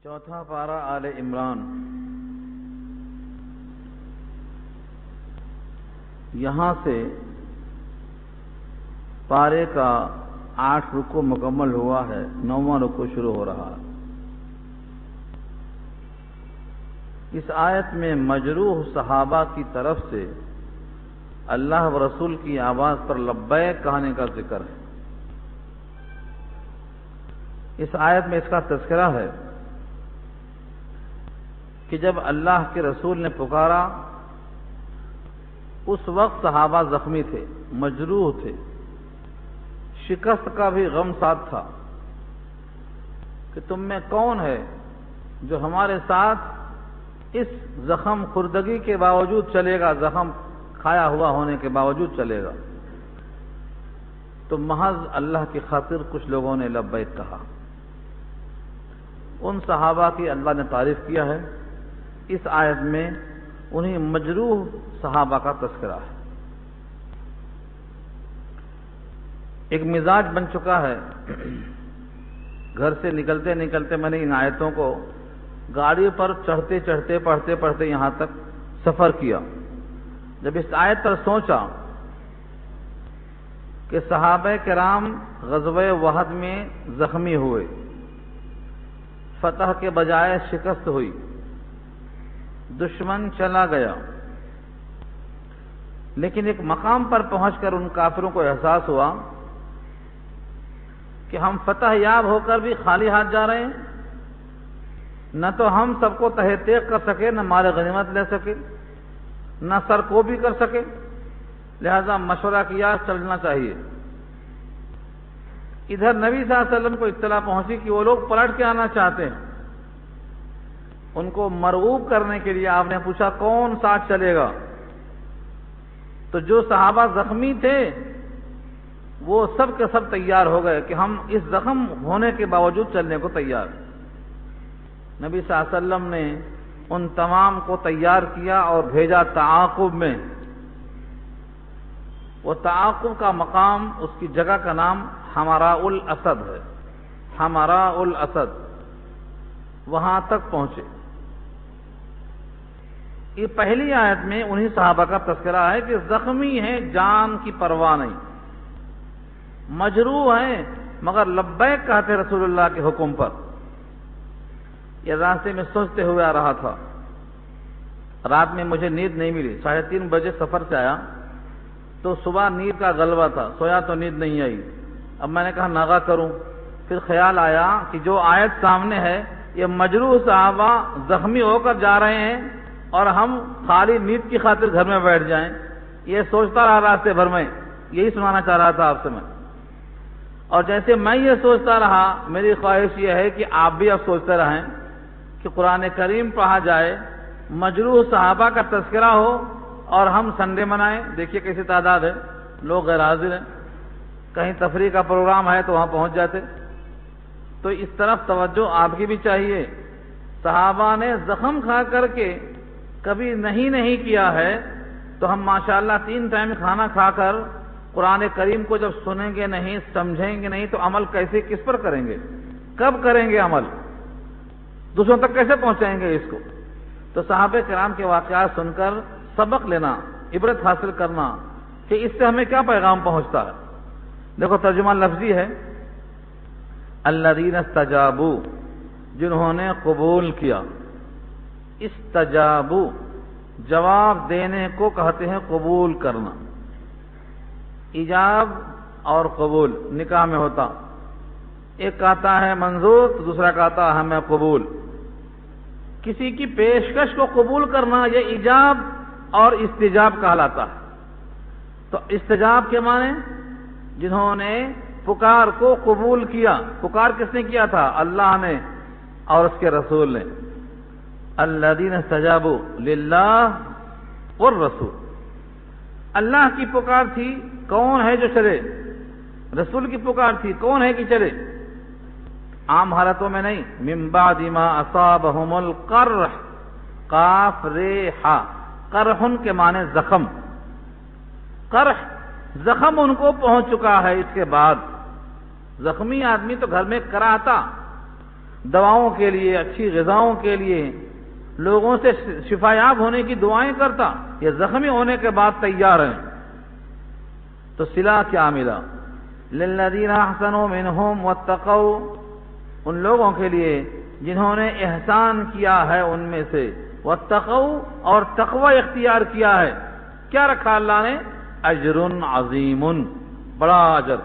چوتھا پارہ آل عمران۔ یہاں سے پارے کا 8 رکوع مکمل ہوا ہے، 9واں رکوع شروع ہو رہا ہے۔ اس آیت میں مجروح صحابہ کی طرف سے اللہ و رسول کی آواز پر لبیک کہنے کا ذکر ہے۔ اس آیت میں اس کا تذکرہ ہے کہ جب اللہ کے رسول نے پکارا اس وقت صحابہ زخمی تھے، مجروح تھے، شکست کا بھی غم ساتھ تھا کہ تم میں کون ہے جو ہمارے ساتھ اس زخم خوردگی کے باوجود چلے گا، زخم کھایا ہوا ہونے کے باوجود چلے گا۔ تو محض اللہ کی خاطر کچھ لوگوں نے لبیک کہا۔ ان صحابہ کی اللہ نے تعریف کیا ہے، اس آیت میں انہیں مجروح صحابہ کا تذکرہ ہے۔ ایک مزاج بن چکا ہے، گھر سے نکلتے نکلتے میں نے ان آیتوں کو گاڑی پر چڑھتے چڑھتے پڑھتے پڑھتے یہاں تک سفر کیا۔ جب اس آیت پر سوچا کہ صحابہ کرام غزوہ وحد میں زخمی ہوئے، فتح کے بجائے شکست ہوئی، دشمن چلا گیا، لیکن ایک مقام پر پہنچ کر ان کافروں کو احساس ہوا کہ ہم فتح یاب ہو کر بھی خالی ہاتھ جا رہے ہیں، نہ تو ہم سب کو تہہ تیغ کر سکے، نہ مال غنیمت لے سکے، نہ سر کو بھی کر سکے، لہذا مشورہ کیا چلنا چاہیے۔ ادھر نبی صلی اللہ علیہ وسلم کو اطلاع پہنچی کہ وہ لوگ پلٹ کے آنا چاہتے ہیں۔ ان کو مرغوب کرنے کے لیے آپ نے پوچھا کون ساتھ چلے گا؟ تو جو صحابہ زخمی تھے وہ سب کے سب تیار ہو گئے کہ ہم اس زخم ہونے کے باوجود چلنے کو تیار۔ نبی صلی اللہ علیہ وسلم نے ان تمام کو تیار کیا اور بھیجا تعاقب میں۔ وہ تعاقب کا مقام، اس کی جگہ کا نام حمراء الاسد ہے، حمراء الاسد، وہاں تک پہنچے۔ یہ پہلی آیت میں انہی صحابہ کا تذکرہ ہے کہ زخمی ہیں، جان کی پرواہ نہیں، مجروح ہیں، مگر لبیک کہتے رسول اللہ کے حکم پر۔ یہ راستے میں سوچتے ہوئے آ رہا تھا، رات میں مجھے نیند نہیں ملی، 3:30 بجے سفر سے آیا تو صبح نیند کا غلبہ تھا، سویا تو نیند نہیں آئی۔ اب میں نے کہا ناغہ کروں، پھر خیال آیا کہ جو آیت سامنے ہے یہ مجروح صحابہ زخمی ہو کر جا رہے ہیں اور ہم خالی نیند کی خاطر گھر میں بیٹھ جائیں۔ یہ سوچتا رہا راستے بھر میں، یہی سنانا چاہ رہا تھا آپ سے میں۔ اور جیسے میں یہ سوچتا رہا، میری خواہش یہ ہے کہ آپ بھی اب سوچتے رہیں کہ قرآن کریم پڑھا جائے، مجروح صحابہ کا تذکرہ ہو اور ہم سنڈے منائیں۔ دیکھیے کیسی تعداد ہے، لوگ غیر حاضر ہیں، کہیں تفریح کا پروگرام ہے تو وہاں پہنچ جاتے۔ تو اس طرف توجہ آپ کی بھی چاہیے۔ صحابہ نے زخم کھا کر کے کبھی نہیں کیا ہے، تو ہم ماشاءاللہ 3 ٹائم کھانا کھا کر قرآن کریم کو جب سنیں گے نہیں، سمجھیں گے نہیں، تو عمل کیسے، کس پر کریں گے، کب کریں گے عمل، دوسروں تک کیسے پہنچائیں گے اس کو؟ تو صحابہ کرام کے واقعات سن کر سبق لینا، عبرت حاصل کرنا کہ اس سے ہمیں کیا پیغام پہنچتا ہے۔ دیکھو ترجمہ لفظی ہے، الذین استجابوا، جنہوں نے قبول کیا۔ استجابوا، جواب دینے کو کہتے ہیں قبول کرنا۔ ایجاب اور قبول نکاح میں ہوتا، ایک کہتا ہے منظور تو دوسرا کہتا ہے ہمیں قبول۔ کسی کی پیشکش کو قبول کرنا یہ ایجاب اور استجاب کہلاتا ہے۔ تو استجاب کے معنی جنہوں نے پکار کو قبول کیا۔ پکار کس نے کیا تھا؟ اللہ نے اور اس کے رسول نے۔ الذین استجابوا للہ والرسول، اللہ کی پکار تھی، کون ہے جو چلے؟ رسول کی پکار تھی، کون ہے کہ چلے؟ عام حالتوں میں نہیں۔ من بعد ما اصابہم القرح، قاف ر ح، قرحن کے معنی زخم، قرح زخم ان کو پہنچ چکا ہے۔ اس کے بعد زخمی آدمی تو گھر میں کراہتا، دواؤں کے لیے، اچھی غذاؤں کے لیے، لوگوں سے شفا یاب ہونے کی دعائیں کرتا، یہ زخمی ہونے کے بعد تیار ہیں۔ تو صلہ کیا ملا؟ للذین احسنوا منہم واتقوا، ان لوگوں کے لیے جنہوں نے احسان کیا ہے ان میں سے، واتقوا، اور تقوی اختیار کیا ہے۔ کیا رکھا اللہ نے؟ اجر عظیم، بڑا اجر،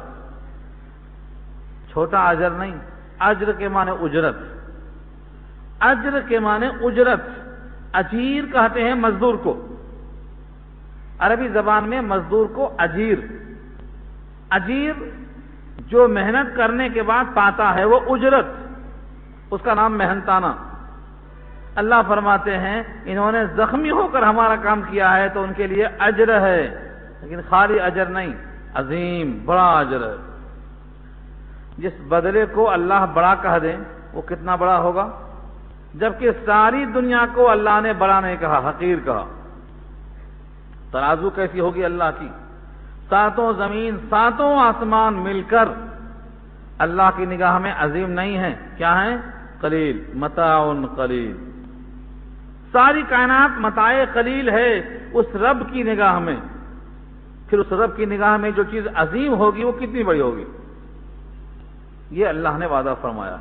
چھوٹا اجر نہیں۔ اجر کے معنی اجرت، اجر کے معنی اجرت، اجیر کہتے ہیں مزدور کو، عربی زبان میں مزدور کو اجیر، اجیر جو محنت کرنے کے بعد پاتا ہے وہ اجرت، اس کا نام محنتانہ۔ اللہ فرماتے ہیں انہوں نے زخمی ہو کر ہمارا کام کیا ہے تو ان کے لیے اجر ہے، لیکن خالی اجر نہیں، عظیم، بڑا اجر ہے۔ جس بدلے کو اللہ بڑا کہہ دیں وہ کتنا بڑا ہوگا، جبکہ ساری دنیا کو اللہ نے بڑا نہیں کہا، حقیر کہا۔ ترازو کیسی ہوگی اللہ کی؟ ساتوں زمین، ساتوں آسمان مل کر اللہ کی نگاہ میں عظیم نہیں ہے، کیا ہے؟ قلیل، متاع قلیل۔ ساری کائنات متاع قلیل ہے اس رب کی نگاہ میں، پھر اس رب کی نگاہ میں جو چیز عظیم ہوگی وہ کتنی بڑی ہوگی؟ یہ اللہ نے وعدہ فرمایا۔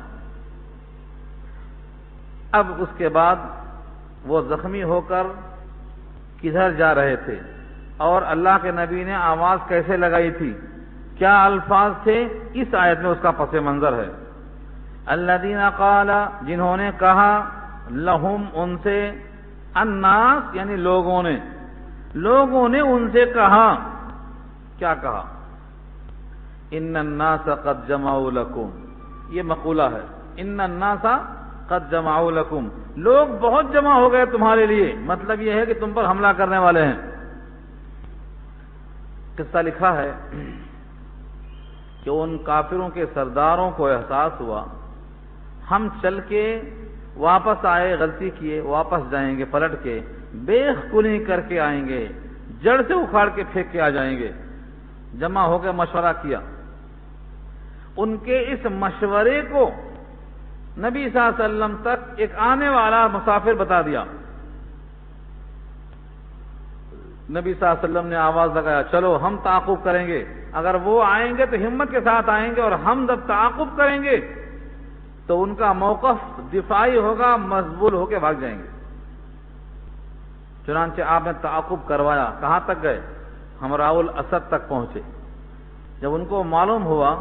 اب اس کے بعد وہ زخمی ہو کر کدھر جا رہے تھے اور اللہ کے نبی نے آواز کیسے لگائی تھی، کیا الفاظ تھے، اس آیت میں اس کا پس منظر ہے۔ الذین قال، جنہوں نے کہا، لہم، ان سے، الناس یعنی لوگوں نے ان سے کہا، کیا کہا؟ ان الناس قد جمعوا لکم، یہ مقولہ ہے، ان الناس قد جمعوا لکم، لوگ بہت جمع ہو گئے تمہارے لیے، مطلب یہ ہے کہ تم پر حملہ کرنے والے ہیں۔ قصہ لکھا ہے کہ ان کافروں کے سرداروں کو احساس ہوا ہم چل کے واپس آئے، غلطی کیے، واپس جائیں گے، پلٹ کے بیخ کلی کر کے آئیں گے، جڑ سے اکھاڑ کے پھینک کے آ جائیں گے۔ جمع ہو کے مشورہ کیا، ان کے اس مشورے کو نبی صلی اللہ علیہ وسلم تک ایک آنے والا مسافر بتا دیا۔ نبی صلی اللہ علیہ وسلم نے آواز لگایا، چلو ہم تعاقب کریں گے، اگر وہ آئیں گے تو ہمت کے ساتھ آئیں گے، اور ہم جب تعاقب کریں گے تو ان کا موقف دفاعی ہوگا، مضبوط ہو کے بھاگ جائیں گے۔ چنانچہ آپ نے تعاقب کروایا۔ کہاں تک گئے؟ ہمراء الاسد تک پہنچے۔ جب ان کو معلوم ہوا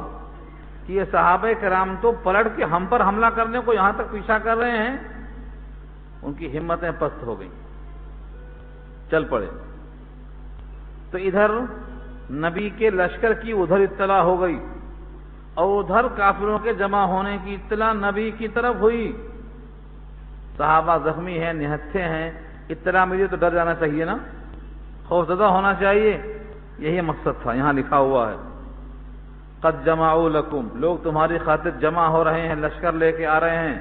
کہ یہ صحابہ کرام تو پلٹ کے ہم پر حملہ کرنے کو یہاں تک پیچھا کر رہے ہیں، ان کی ہمتیں پست ہو گئیں، چل پڑے۔ تو ادھر نبی کے لشکر کی ادھر اطلاع ہو گئی، اور ادھر کافروں کے جمع ہونے کی اطلاع نبی کی طرف ہوئی۔ صحابہ زخمی ہیں، نہتھے ہیں، اطلاع ملی تو ڈر جانا چاہیے نا، خوفزدہ ہونا چاہیے، یہی مقصد تھا، یہاں لکھا ہوا ہے قد جمعوا لکم، لوگ تمہاری خاطر جمع ہو رہے ہیں، لشکر لے کے آ رہے ہیں،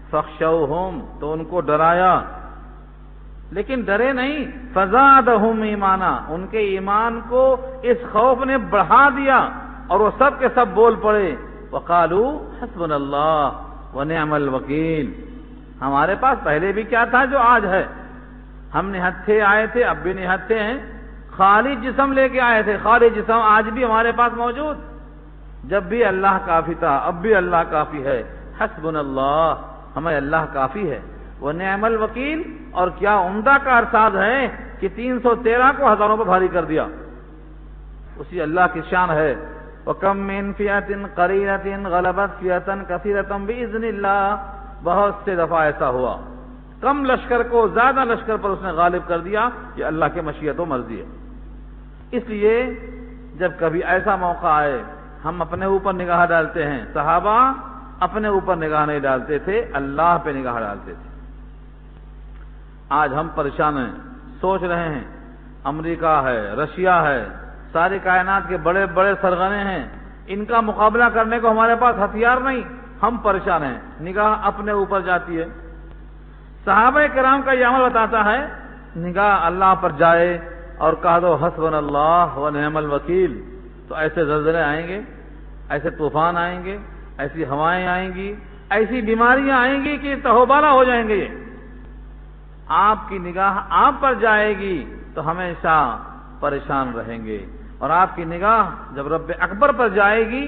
فخشوہم، تو ان کو ڈرایا، لیکن ڈرے نہیں، فزادہم ایمانا، ان کے ایمان کو اس خوف نے بڑھا دیا، اور وہ سب کے سب بول پڑے، وقالوا حسبنا اللہ ونعم الوکیل، ہمارے پاس پہلے بھی کیا تھا جو آج ہے، ہم نہتھے آئے تھے، اب بھی نہتھے ہیں، خالی جسم لے کے آئے تھے، خالی جسم آج بھی ہمارے پاس موجود، جب بھی اللہ کافی تھا، اب بھی اللہ کافی ہے، حسبنا اللہ، ہمیں اللہ کافی ہے، ونعم الوکیل، اور کیا عمدہ کارساز ہے کہ 313 کو ہزاروں پر بھاری کر دیا، اسی اللہ کی شان ہے۔ وَكَمْ مِنْ فِئَةٍ قَلِيلَةٍ غَلَبَتْ فِئَةً كَثِيرَةً بِإِذْنِ اللَّهِ، بہت سے دفعہ ایسا ہوا، کم لشکر کو زیادہ لشکر پر اس نے غالب کر دیا، یہ اللہ کی مشیت و مرضی ہے۔ اس لیے جب کبھی ایسا موقع آئے ہم اپنے اوپر نگاہ ڈالتے ہیں، صحابہ اپنے اوپر نگاہ نہیں ڈالتے تھے، اللہ پہ نگاہ ڈالتے تھے۔ آج ہم پریشان ہیں، سوچ رہے ہیں، امریکہ ہے، رشیا ہے، ساری کائنات کے بڑے بڑے سرغنے ہیں، ان کا مقابلہ کرنے کو ہمارے پاس ہتھیار نہیں، ہم پریشان ہیں، نگاہ اپنے اوپر جاتی ہے۔ صحابہ کرام کا یہ عمل بتاتا ہے، نگاہ اللہ پر جائے اور کہہ دو حسبنا اللہ ونعم الوکیل، تو ایسے زلزلے آئیں گے، ایسے طوفان آئیں گے، ایسی ہوائیں آئیں گی، ایسی بیماریاں آئیں گی کہ تہوبارہ ہو جائیں گے یہ. آپ کی نگاہ آپ پر جائے گی تو ہمیشہ پریشان رہیں گے، اور آپ کی نگاہ جب رب اکبر پر جائے گی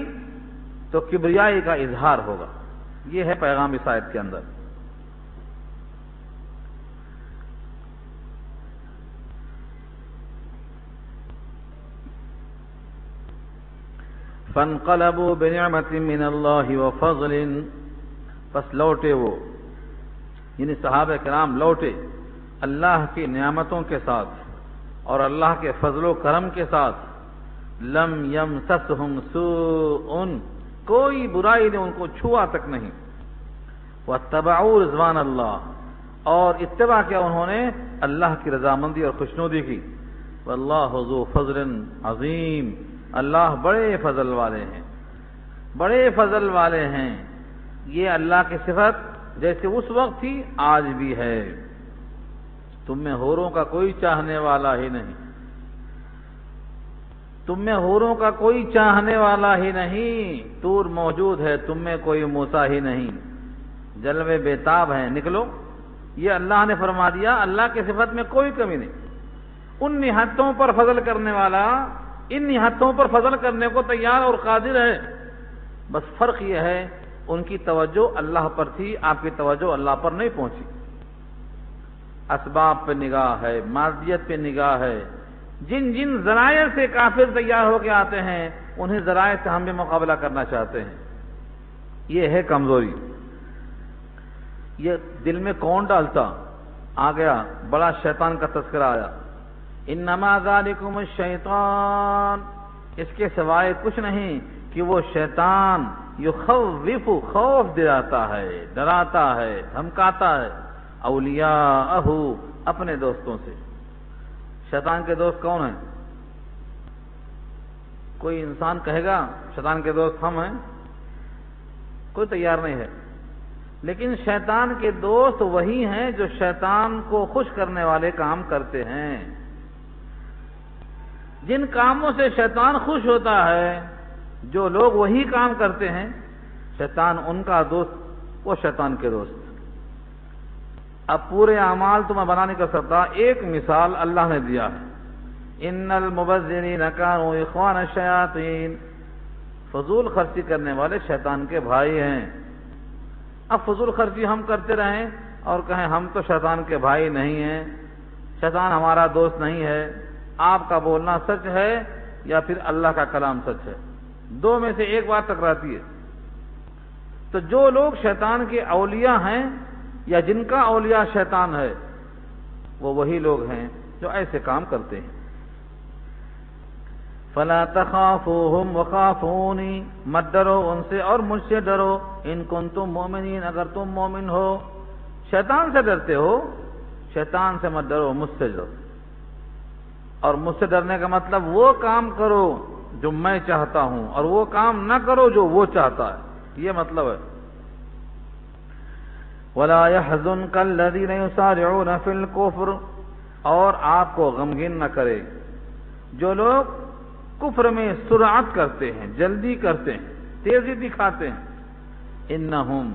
تو کبریائی کا اظہار ہوگا. یہ ہے پیغام اس آیت کے اندر. فَانْقَلَبُوا بِنِعْمَةٍ مِّنَ اللَّهِ وَفَضْلٍ، پس لوٹے وہ، یعنی صحابہ کرام لوٹے اللہ کی نعمتوں کے ساتھ اور اللہ کے فضل و کرم کے ساتھ. لم یمسسہم سوء، کوئی برائی نے ان کو چھوا تک نہیں. واتبعوا رضوان اللہ، اور اتباع کیا انہوں نے اللہ کی رضامندی اور خوشنودی کی. واللہ ذو فضل عظیم، اللہ بڑے فضل والے ہیں، بڑے فضل والے ہیں. یہ اللہ کی صفت جیسے اس وقت تھی آج بھی ہے. تم میں حوروں کا کوئی چاہنے والا ہی نہیں، تم میں حوروں کا کوئی چاہنے والا ہی نہیں. طور موجود ہے، تم میں کوئی موسیٰ ہی نہیں. جلوے بیتاب ہیں، نکلو. یہ اللہ نے فرما دیا، اللہ کی صفت میں کوئی کمی نہیں. ان نہتوں پر فضل کرنے والا ان نہتوں پر فضل کرنے کو تیار اور قادر ہے. بس فرق یہ ہے ان کی توجہ اللہ پر تھی، آپ کی توجہ اللہ پر نہیں پہنچی. اسباب پہ نگاہ ہے، مادیت پہ نگاہ ہے. جن جن ذرائع سے کافر تیار ہو کے آتے ہیں انہیں ذرائع سے ہم بھی مقابلہ کرنا چاہتے ہیں. یہ ہے کمزوری. یہ دل میں کون ڈالتا؟ آ گیا بڑا شیطان کا تذکرہ آیا. انما ذالکم الشیطان، اس کے سوائے کچھ نہیں کہ وہ شیطان یخوف، خوف دلاتا ہے، ڈراتا ہے، دھمکاتا ہے. اولیاءہ، اپنے دوستوں سے. شیطان کے دوست کون ہیں؟ کوئی انسان کہے گا شیطان کے دوست ہم ہیں؟ کوئی تیار نہیں ہے. لیکن شیطان کے دوست وہی ہیں جو شیطان کو خوش کرنے والے کام کرتے ہیں. جن کاموں سے شیطان خوش ہوتا ہے، جو لوگ وہی کام کرتے ہیں، شیطان ان کا دوست، وہ شیطان کے دوست. اب پورے اعمال تو میں بنا نہیں کر سکتا، ایک مثال اللہ نے دیا ہے. ان المبذرین کانوا اخوان الشیاطین، فضول خرچی کرنے والے شیطان کے بھائی ہیں. اب فضول خرچی ہم کرتے رہیں اور کہیں ہم تو شیطان کے بھائی نہیں ہیں، شیطان ہمارا دوست نہیں ہے. آپ کا بولنا سچ ہے یا پھر اللہ کا کلام سچ ہے؟ دو میں سے ایک بات ٹکراتی ہے. تو جو لوگ شیطان کے اولیاء ہیں یا جن کا اولیاء شیطان ہے، وہ وہی لوگ ہیں جو ایسے کام کرتے ہیں. فلا تخافوهم وخافونی، مت ڈرو ان سے اور مجھ سے ڈرو. ان کنتم مؤمنین، اگر تم مومن ہو. شیطان سے ڈرتے ہو، شیطان سے مت ڈرو، مجھ سے ڈرو. اور مجھ سے ڈرنے کا مطلب وہ کام کرو جو میں چاہتا ہوں اور وہ کام نہ کرو جو وہ چاہتا ہے، یہ مطلب ہے. وَلَا يَحْزُنْكَ الَّذِينَ يُسَارِعُونَ فِي الْكُفْرِ، اور آپ کو غمگین نہ کرے جو لوگ کفر میں سرعت کرتے ہیں، جلدی کرتے ہیں، تیزی دکھاتے ہیں. إِنَّهُمْ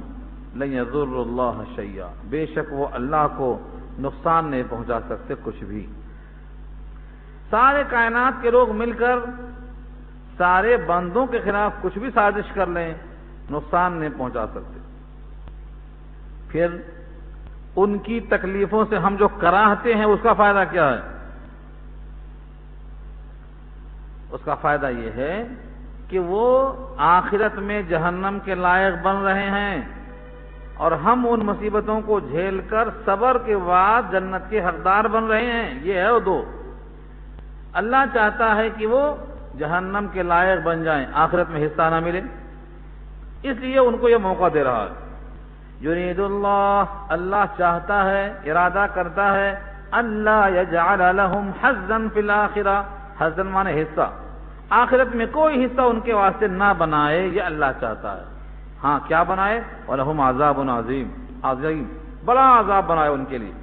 لَن يَضُرُّوا اللَّهَ شَيْئًا، بے شک وہ اللہ کو نقصان نہیں پہنچا سکتے کچھ بھی. سارے کائنات کے لوگ مل کر سارے بندوں کے خلاف کچھ بھی سازش کر لیں، نقصان نہیں پہنچا سکتے. پھر ان کی تکلیفوں سے ہم جو کراہتے ہیں اس کا فائدہ کیا ہے؟ اس کا فائدہ یہ ہے کہ وہ آخرت میں جہنم کے لائق بن رہے ہیں، اور ہم ان مصیبتوں کو جھیل کر صبر کے بعد جنت کے حقدار بن رہے ہیں. یہ ہے وہ دو. اللہ چاہتا ہے کہ وہ جہنم کے لائق بن جائیں، آخرت میں حصہ نہ ملے، اس لیے ان کو یہ موقع دے رہا ہے. یرید اللہ، اللہ چاہتا ہے، ارادہ کرتا ہے، اللہ یجعل لهم حظا فی الآخرہ. حظا مانے حصہ، آخرت میں کوئی حصہ ان کے واسطے نہ بنائے، یہ اللہ چاہتا ہے. ہاں کیا بنائے؟ وَلَهُمْ عَذَابٌ عَظِيمٌ، عظیم بڑا عذاب بنائے ان کے لیے.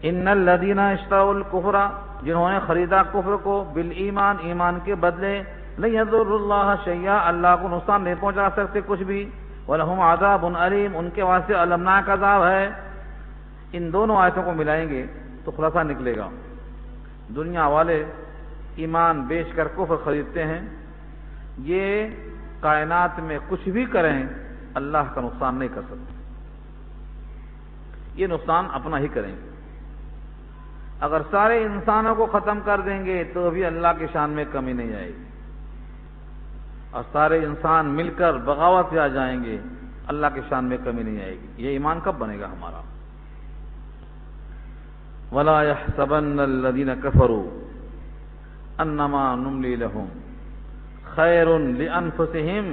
ان الذین اشتروا الکفر، جنہوں نے خریدا کفر کو، بالایمان، ایمان کے بدلے، لن یضروا اللہ شیئا، اللہ کو نقصان نہیں پہنچا سکتے کچھ بھی. وَلَهُمْ عَذَابٌ أَلِيمٌ، ان کے واسطے المناک عذاب ہے۔ ان دونوں آیتوں کو ملائیں گے تو خلاصہ نکلے گا، دنیا والے ایمان بیچ کر کفر خریدتے ہیں، یہ کائنات میں کچھ بھی کریں اللہ کا نقصان نہیں کر سکتے، یہ نقصان اپنا ہی کریں گے۔ اگر سارے انسانوں کو ختم کر دیں گے تو بھی اللہ کی شان میں کمی نہیں آئے گی، اور سارے انسان مل کر بغاوت پہ آ جائیں گے اللہ کی شان میں کمی نہیں آئے گی۔ یہ ایمان کب بنے گا ہمارا؟ وَلَا يَحْسَبَنَّ الَّذِينَ كَفَرُوا أَنَّمَا نُمْلِي لَهُمْ خَيْرٌ لِأَنفُسِهِمْ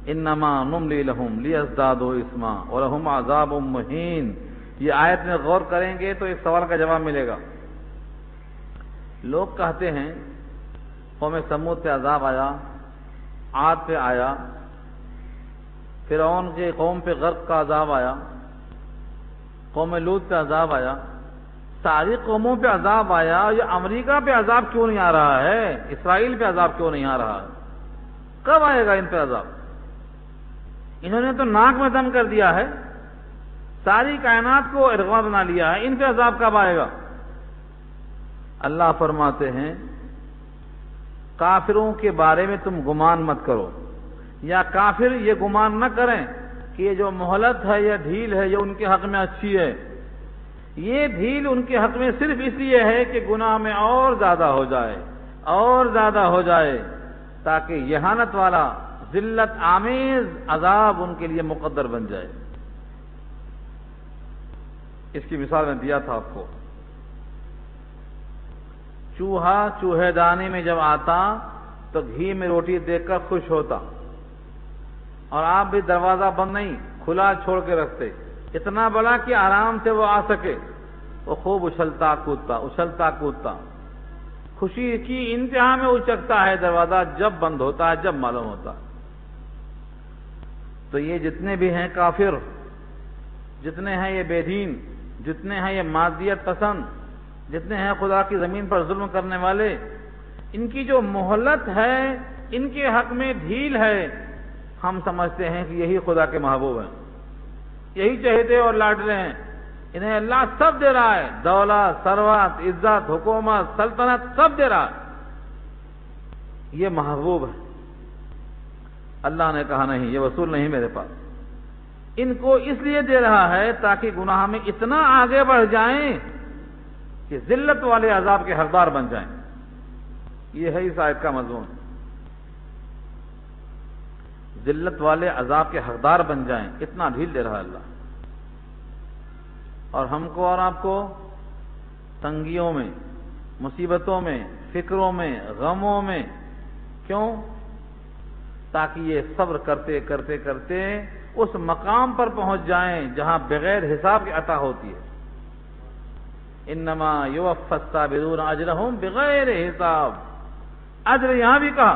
إِنَّمَا نُمْلِي لَهُمْ لِيَزْدَادُوا إِثْمًا وَلَهُمْ عَذَابٌ مُهِينٌ۔ یہ آیت میں غور کریں گے تو اس سوال کا جواب ملے گا۔ لوگ کہتے ہیں قوم سمود پہ عذاب آیا، عاد پہ آیا، فرعون کے قوم پہ غرق کا عذاب آیا، قوم لوط پہ عذاب آیا، ساری قوموں پہ عذاب آیا، یہ امریکہ پہ عذاب کیوں نہیں آ رہا ہے؟ اسرائیل پہ عذاب کیوں نہیں آ رہا ہے؟ کب آئے گا ان پہ عذاب؟ انہوں نے تو ناک میں دم کر دیا ہے، ساری کائنات کو ارغوا بنا لیا ہے، ان پہ عذاب کب آئے گا؟ اللہ فرماتے ہیں کافروں کے بارے میں تم گمان مت کرو، یا کافر یہ گمان نہ کریں کہ یہ جو مہلت ہے یا ڈھیل ہے یہ ان کے حق میں اچھی ہے۔ یہ ڈھیل ان کے حق میں صرف اس لیے ہے کہ گناہ میں اور زیادہ ہو جائے، اور زیادہ ہو جائے، تاکہ یہانت والا ذلت آمیز عذاب ان کے لیے مقدر بن جائے۔ اس کی مثال میں دیا تھا آپ کو، چوہا چوہے دانے میں جب آتا تو گھی میں روٹی دیکھ کر خوش ہوتا، اور آپ بھی دروازہ بند نہیں کھلا چھوڑ کے رکھتے، اتنا بڑا کہ آرام سے وہ آ سکے۔ وہ خوب اچھلتا کودتا خوشی کی انتہا میں اچکتا ہے دروازہ جب بند ہوتا ہے، جب معلوم ہوتا ہے۔ تو یہ جتنے بھی ہیں کافر، جتنے ہیں یہ بے دین، جتنے ہیں یہ مادیت پسند، جتنے ہیں خدا کی زمین پر ظلم کرنے والے، ان کی جو مہلت ہے، ان کے حق میں ڈھیل ہے، ہم سمجھتے ہیں کہ یہی خدا کے محبوب ہیں، یہی چہتے اور لاڈلے ہیں، انہیں اللہ سب دے رہا ہے، دولت، ثروت، عزت، حکومت، سلطنت سب دے رہا ہے، یہ محبوب ہے۔ اللہ نے کہا نہیں، یہ وصول نہیں میرے پاس، ان کو اس لیے دے رہا ہے تاکہ گناہ میں اتنا آگے بڑھ جائیں کہ ذلت والے عذاب کے حقدار بن جائیں۔ یہ ہے اس آیت کا مضمون، ذلت والے عذاب کے حقدار بن جائیں، اتنا ڈھیل دے رہا ہے اللہ، اور ہم کو اور آپ کو تنگیوں میں، مصیبتوں میں، فکروں میں، غموں میں، کیوں؟ تاکہ یہ صبر کرتے کرتے کرتے اس مقام پر پہنچ جائیں جہاں بغیر حساب کی عطا ہوتی ہے۔ انما یوفی الصابرون اجرہم بغیر حساب، اجر یہاں بھی کہا،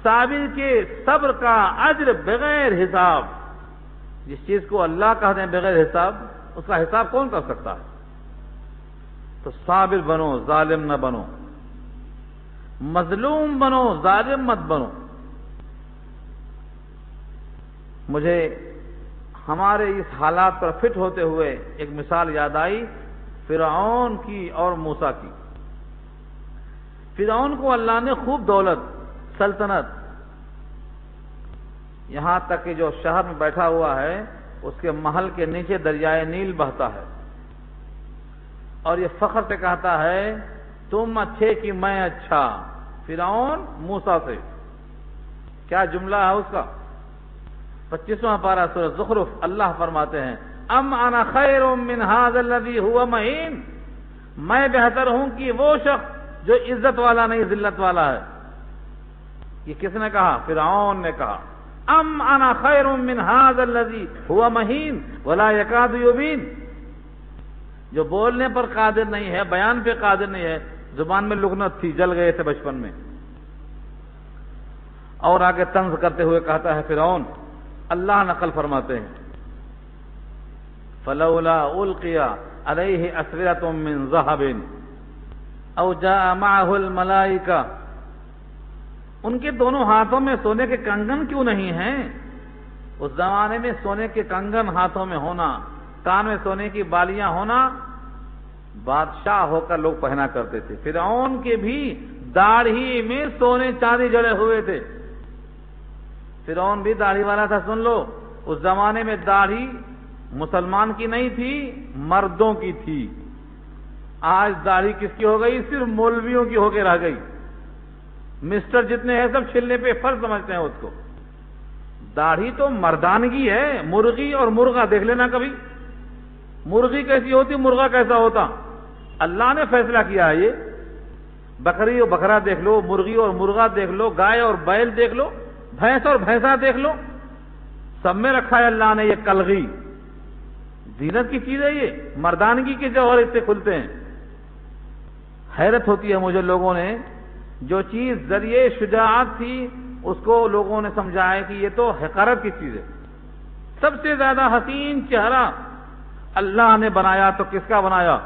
صابر کے صبر کا اجر بغیر حساب۔ جس چیز کو اللہ کہتے ہیں بغیر حساب، اس کا حساب کون کر سکتا ہے؟ تو صابر بنو، ظالم نہ بنو، مظلوم بنو، ظالم مت بنو۔ مجھے ہمارے اس حالات پر فٹ ہوتے ہوئے ایک مثال یاد آئی، فرعون کی اور موسیٰ کی۔ فرعون کو اللہ نے خوب دولت، سلطنت، یہاں تک کہ جو شہر میں بیٹھا ہوا ہے اس کے محل کے نیچے دریائے نیل بہتا ہے، اور یہ فخر سے کہتا ہے تم اچھے کہ میں اچھا۔ فرعون موسیٰ سے کیا جملہ ہے اس کا؟ 25واں پارہ سورہ زخرف، اللہ فرماتے ہیں ام انا خیر من ھذا الذی ھو مہین، میں بہتر ہوں کہ وہ شخص جو عزت والا نہیں ذلت والا ہے۔ یہ کس نے کہا؟ فرعون نے کہا ام انا خیر من ھذا الذی ھو مہین ولا یکاد یبین، جو بولنے پر قادر نہیں ہے، بیان پہ قادر نہیں ہے، زبان میں لغنت تھی، جل گئے تھے بچپن میں۔ اور آگے طنز کرتے ہوئے کہتا ہے فرعون، اللہ نقل فرماتے ہیں فلولا القی علیہ اسورۃ من ذہب او جاء معه الملائکہ، ان کے دونوں ہاتھوں میں سونے کے کنگن کیوں نہیں ہیں؟ اس زمانے میں سونے کے کنگن ہاتھوں میں ہونا، کان میں سونے کی بالیاں ہونا بادشاہ ہو کر لوگ پہنا کرتے تھے۔ فرعون کے بھی داڑھی میں سونے چاندی جڑے ہوئے تھے۔ فرعون بھی داڑھی والا تھا، سن لو۔ اس زمانے میں داڑھی مسلمان کی نہیں تھی، مردوں کی تھی۔ آج داڑھی کس کی ہو گئی؟ صرف مولویوں کی ہو کے رہ گئی۔ مسٹر جتنے ہیں سب چھلنے پہ فرض سمجھتے ہیں اس کو۔ داڑھی تو مردانگی ہے۔ مرغی اور مرغا دیکھ لینا کبھی، مرغی کیسی ہوتی، مرغا کیسا ہوتا، اللہ نے فیصلہ کیا ہے یہ۔ بکری اور بکرا دیکھ لو، مرغی اور مرغا دیکھ لو، گائے اور بیل دیکھ لو، بھینس اور بھینسا دیکھ لو، سب میں رکھا ہے اللہ نے یہ کلغی۔ زینت کی چیز ہے یہ، مردانگی کے جوہر اس سے کھلتے ہیں۔ حیرت ہوتی ہے مجھے، لوگوں نے جو چیز ذریعے شجاعت تھی اس کو لوگوں نے سمجھا ہے کہ یہ تو حقارت کی چیز ہے۔ سب سے زیادہ حسین چہرہ اللہ نے بنایا تو کس کا بنایا؟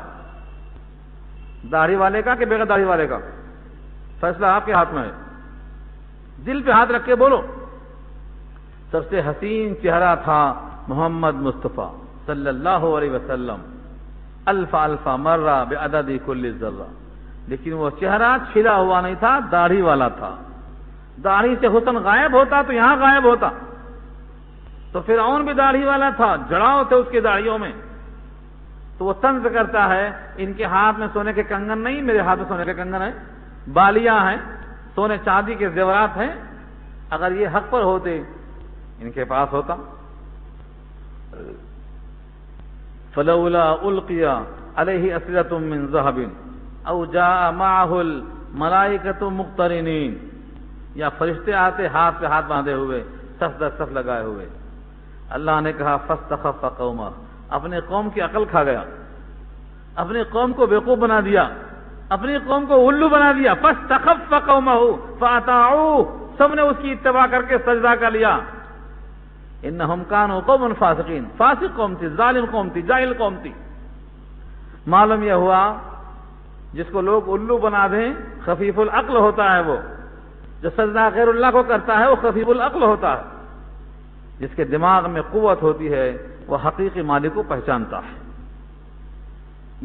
داڑھی والے کا کہ بغیر داڑھی والے کا؟ فیصلہ آپ کے ہاتھ میں ہے، دل پہ ہاتھ رکھ کے بولو۔ سب سے حسین چہرہ تھا محمد مصطفیٰ صلی اللہ علیہ وسلم، الف الف مرہ بعدد کل ذرہ، لیکن وہ چہرہ چھلا ہوا نہیں تھا، داڑھی والا تھا۔ داڑھی سے حسن غائب ہوتا تو یہاں غائب ہوتا۔ تو فرعون بھی داڑھی والا تھا، جڑاؤ تھے اس کی داڑھیوں میں۔ تو وہ طنز کرتا ہے، ان کے ہاتھ میں سونے کے کنگن نہیں، میرے ہاتھ میں سونے کے کنگن ہیں، بالیاں ہیں، سونے چاندی کے زیورات ہیں۔ اگر یہ حق پر ہوتے ان کے پاس ہوتا۔ فلولا القی علیہ اسورۃ من ذہب او جاء معه الملائکۃ مقترنین، یا فرشتے آتے ہاتھ پہ ہاتھ باندھے ہوئے، صف در صف لگائے ہوئے۔ اللہ نے کہا فاستخف قومہ، اپنے قوم کی عقل کھا گیا، اپنی قوم کو بیوقوف بنا دیا، اپنی قوم کو الو بنا دیا۔ فاستخف قومہ فاطاعوہ، سب نے اس کی اتباع کر کے سجدہ کر لیا۔ انہم کانوا قوما فاسقین، فاسق قوم تھی، ظالم قوم تھی، جاہل قوم تھی۔ معلوم یہ ہوا جس کو لوگ الو بنا دیں خفیف العقل ہوتا ہے، وہ جو سجدہ غیر اللہ کو کرتا ہے وہ خفیف العقل ہوتا ہے۔ جس کے دماغ میں قوت ہوتی ہے وہ حقیقی مالک کو پہچانتا ہے۔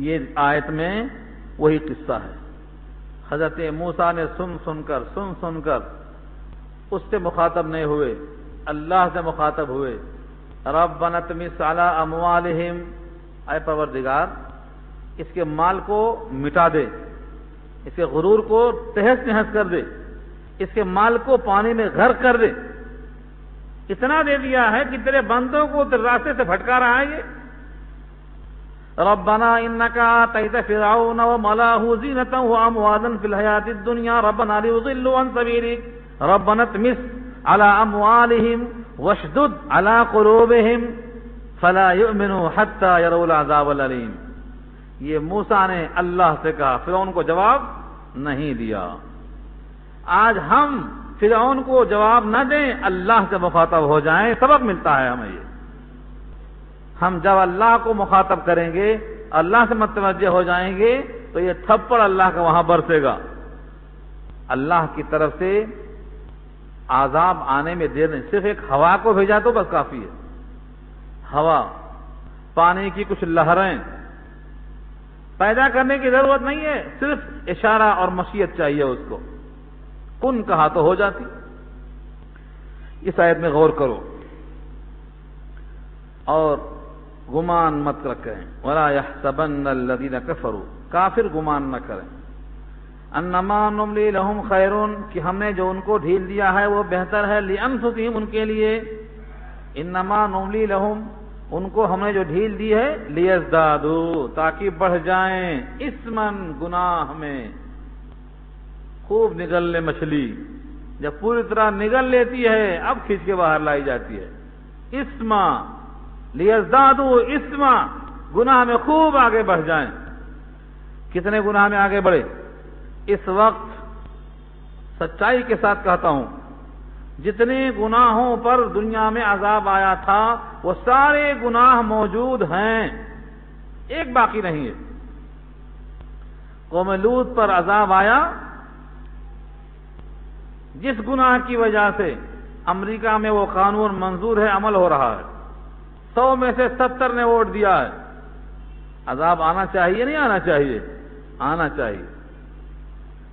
یہ آیت میں وہی قصہ ہے۔ حضرت موسیٰ نے سن سن کر اس سے مخاطب نہیں ہوئے، اللہ سے مخاطب ہوئے۔ ربنا اطمس علی اموالہم، اے پروردگار اس کے مال کو مٹا دے، اس کے غرور کو تہس نہس کر دے، اس کے مال کو پانی میں غرق کر دے۔ اتنا دے دیا ہے کہ تیرے بندوں کو تیرے راستے سے بھٹکا رہا ہے یہ۔ ربنا انک آتیت فرعون وملأہ زینۃ واموالا فی الحیاۃ الدنیا ربنا لیضلوا عن سبیلک ربنا اطمس علی اموالہم واشدد علی قلوبہم فلا یؤمنوا حتی یروا العذاب العلیم۔ یہ موسیٰ نے اللہ سے کہا، فرعون کو جواب نہیں دیا۔ آج ہم فرعون کو جواب نہ دیں، اللہ سے مخاطب ہو جائیں، سبق ملتا ہے ہمیں یہ۔ ہم جب اللہ کو مخاطب کریں گے، اللہ سے متوجہ ہو جائیں گے تو یہ تھپڑ اللہ کا وہاں برسے گا۔ اللہ کی طرف سے عذاب آنے میں دیر نہیں، صرف ایک ہوا کو بھیجا تو بس کافی ہے۔ ہوا، پانی کی کچھ لہریں پیدا کرنے کی ضرورت نہیں ہے، صرف اشارہ اور مشیت چاہیے اس کو، کن کہا تو ہو جاتی۔ اس آیت میں غور کرو اور گمان مت رکھیں۔ وَلَا يَحْسَبَنَّ الَّذِينَ كَفَرُوا، کافر گمان نہ کریں، انما نملی لہم خیرون، کہ ہم نے جو ان کو ڈھیل دیا ہے وہ بہتر ہے، لِأَنفُسِهِمْ، ان کے لیے، انما نملی لہم، ان کو ہم نے جو ڈھیل دی ہے، لِيَزْدَادُوا، تاکہ بڑھ جائیں، اثماً، گناہ میں۔ خوب نگل لے مچھلی، جب پوری طرح نگل لیتی ہے اب کھینچ کے باہر لائی جاتی ہے۔ اثما، لیزدادوا اثما، گناہ میں خوب آگے بڑھ جائیں۔ کتنے گناہ میں آگے بڑھے؟ اس وقت سچائی کے ساتھ کہتا ہوں، جتنے گناہوں پر دنیا میں عذاب آیا تھا وہ سارے گناہ موجود ہیں، ایک باقی نہیں ہے۔ قوم لوط پر عذاب آیا، جس گناہ کی وجہ سے امریکہ میں وہ قانون منظور ہے، عمل ہو رہا ہے، 100 میں سے 70 نے ووٹ دیا ہے، عذاب آنا چاہیے نہیں آنا چاہیے؟ آنا چاہیے،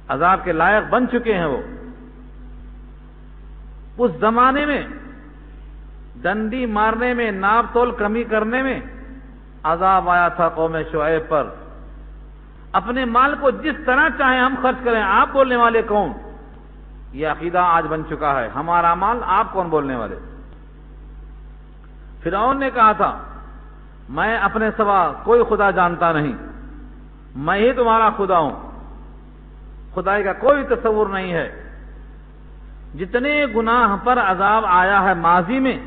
عذاب کے لائق بن چکے ہیں وہ۔ اس زمانے میں ڈنڈی مارنے میں، ناپ تول کمی کرنے میں عذاب آیا تھا قوم شعیب پر۔ اپنے مال کو جس طرح چاہیں ہم خرچ کریں، آپ بولنے والے کون؟ یہ عقیدہ آج بن چکا ہے، ہمارا مال، آپ کون بولنے والے؟ فرعون نے کہا تھا میں اپنے سوا کوئی خدا جانتا نہیں، میں ہی تمہارا خدا ہوں، خدائی کا کوئی تصور نہیں ہے۔ جتنے گناہ پر عذاب آیا ہے ماضی میں،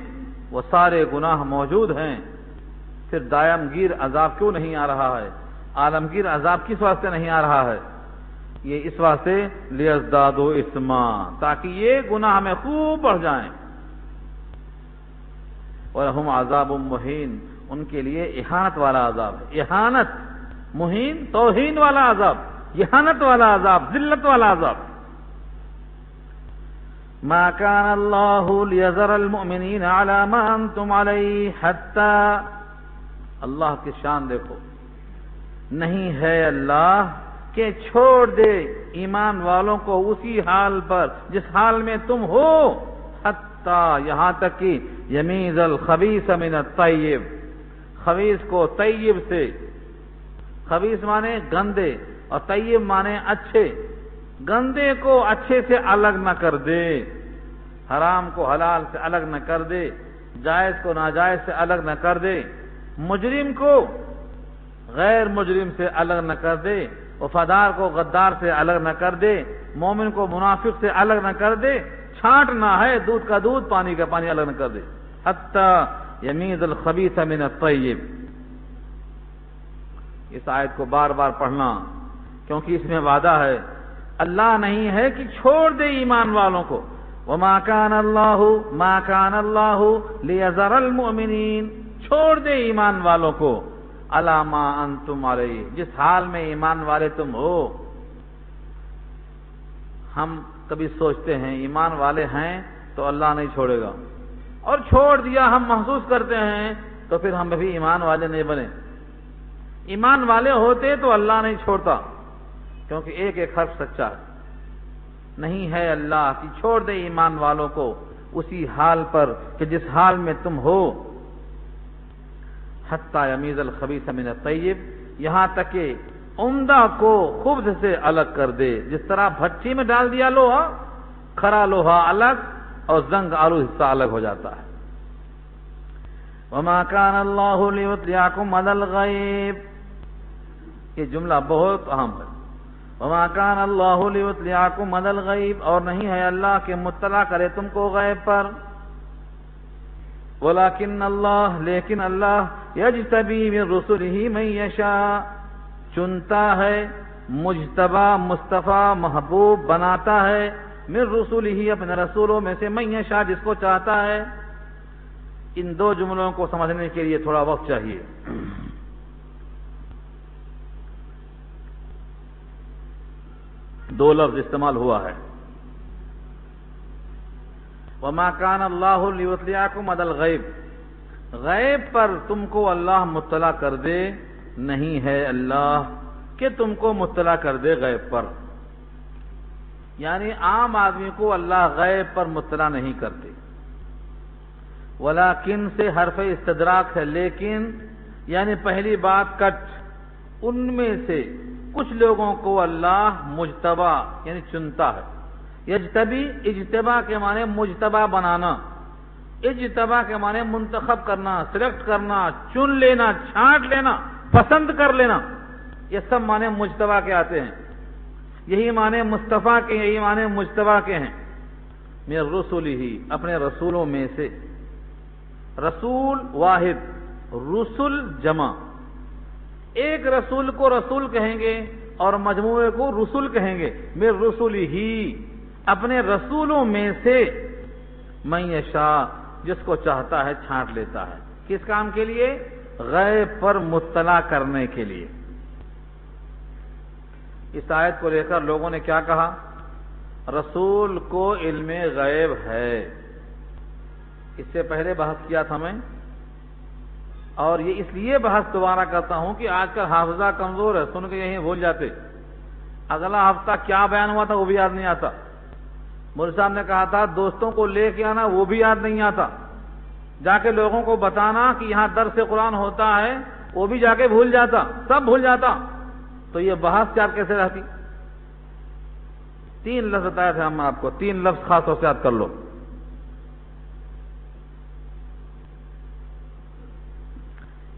وہ سارے گناہ موجود ہیں، پھر دائم گیر عذاب کیوں نہیں آ رہا ہے؟ عالمگیر عذاب کس واسطے نہیں آ رہا ہے؟ یہ اس واسطے لیزدادوا اثما، تاکہ یہ گناہ میں خوب بڑھ جائیں۔ وَلَهُمْ عَذَابٌ مُّهِينٌ، ان کے لیے اہانت والا عذاب ہے۔ اہانت، مہین، توہین والا عذاب، اہانت والا عذاب، ذلت والا عذاب۔ ما كان الله ليذر المؤمنين على ما انتم عليه حتى، اللہ کی شان دیکھو، نہیں ہے اللہ کہ چھوڑ دے ایمان والوں کو اسی حال پر جس حال میں تم ہو، حتی، یہاں تک کہ یمیز الخبیث من الطیب، خبیث کو طیب سے، خبیث مانے گندے اور طیب مانے اچھے، گندے کو اچھے سے الگ نہ کر دے، حرام کو حلال سے الگ نہ کر دے، جائز کو ناجائز سے الگ نہ کر دے، مجرم کو غیر مجرم سے الگ نہ کر دے، وفادار کو غدار سے الگ نہ کر دے، مومن کو منافق سے الگ نہ کر دے، چھانٹنا ہے، دودھ کا دودھ، پانی کا پانی الگ نہ کر دے، حتی یمیز الخبیث من الطیب۔ اس آیت کو بار بار پڑھنا، کیونکہ اس میں وعدہ ہے، اللہ نہیں ہے کہ چھوڑ دے ایمان والوں کو۔ وما كان اللہ لیذر المؤمنین، چھوڑ دے ایمان والوں کو، علی ما انتم علیہ، جس حال میں ایمان والے تم ہو۔ ہم کبھی سوچتے ہیں ایمان والے ہیں تو اللہ نہیں چھوڑے گا، اور چھوڑ دیا ہم محسوس کرتے ہیں تو پھر ہم بھی ایمان والے نہیں بنے۔ ایمان والے ہوتے تو اللہ نہیں چھوڑتا، کیونکہ ایک ایک حرف سچا ہے۔ نہیں ہے اللہ کہ چھوڑ دے ایمان والوں کو اسی حال پر کہ جس حال میں تم ہو، حتی یمیز الخبیث من الطیب، یہاں تک کہ عمدہ کو خبث سے الگ کر دے۔ جس طرح بھٹی میں ڈال دیا لوہا، کھرا لوہا الگ اور زنگ آلو حصہ الگ ہو جاتا ہے۔ وما كان اللہ لیطلعکم علی الغیب، یہ جملہ بہت اہم ہے۔ وما كان اللہ لیطلعکم علی الغیب، اور نہیں ہے اللہ کہ مطلع کرے تم کو غیب پر۔ ولکن اللہ، لیکن اللہ، یجتبی من رسلہ من یشاء، چنتا ہے، مجتبی، مصطفیٰ، محبوب بناتا ہے، من رسلہ، اپنے رسولوں میں سے، من یشاء، جس کو چاہتا ہے۔ ان دو جملوں کو سمجھنے کے لیے تھوڑا وقت چاہیے۔ دو لفظ استعمال ہوا ہے، وما كان اللہ لیطلعکم علی الغیب، غیب پر تم کو اللہ مطلع کر دے، نہیں ہے اللہ کہ تم کو مطلع کر دے غیب پر، یعنی عام آدمی کو اللہ غیب پر مطلع نہیں کرتے۔ ولیکن سے حرف استدراک ہے، لیکن یعنی پہلی بات کٹ، ان میں سے کچھ لوگوں کو اللہ مجتبی یعنی چنتا ہے۔ یجتبی، اجتبا کے معنی مجتبا بنانا، اجتبا کے معنی منتخب کرنا، سلیکٹ کرنا، چن لینا، چھانٹ لینا، پسند کر لینا، یہ سب معنی مجتبا کے آتے ہیں۔ یہی معنی مصطفیٰ کے، یہی معنی مجتبا کے ہیں۔ من رسلہ، اپنے رسولوں میں سے، رسول واحد، رسل جمع، ایک رسول کو رسول کہیں گے اور مجموعے کو رسول کہیں گے۔ من رسلہ، اپنے رسولوں میں سے، من یشاء، جس کو چاہتا ہے چھانٹ لیتا ہے۔ کس کام کے لیے؟ غیب پر مطلع کرنے کے لیے۔ اس آیت کو لے کر لوگوں نے کیا کہا؟ رسول کو علم غیب ہے، اس سے پہلے بحث کیا تھا میں، اور یہ اس لیے بحث دوبارہ کرتا ہوں کہ آج کل حافظہ کمزور ہے، سن کے یہیں بھول جاتے، اگلا ہفتہ کیا بیان ہوا تھا وہ بھی یاد نہیں آتا، مولوی صاحب نے کہا تھا دوستوں کو لے کے آنا وہ بھی یاد نہیں آتا، جا کے لوگوں کو بتانا کہ یہاں درس قرآن ہوتا ہے وہ بھی جا کے بھول جاتا، سب بھول جاتا، تو یہ بحث یاد کیسے رہتی؟ 3 لفظ بتایا تھا ہم آپ کو، 3 لفظ خاص طور سے یاد کر لو۔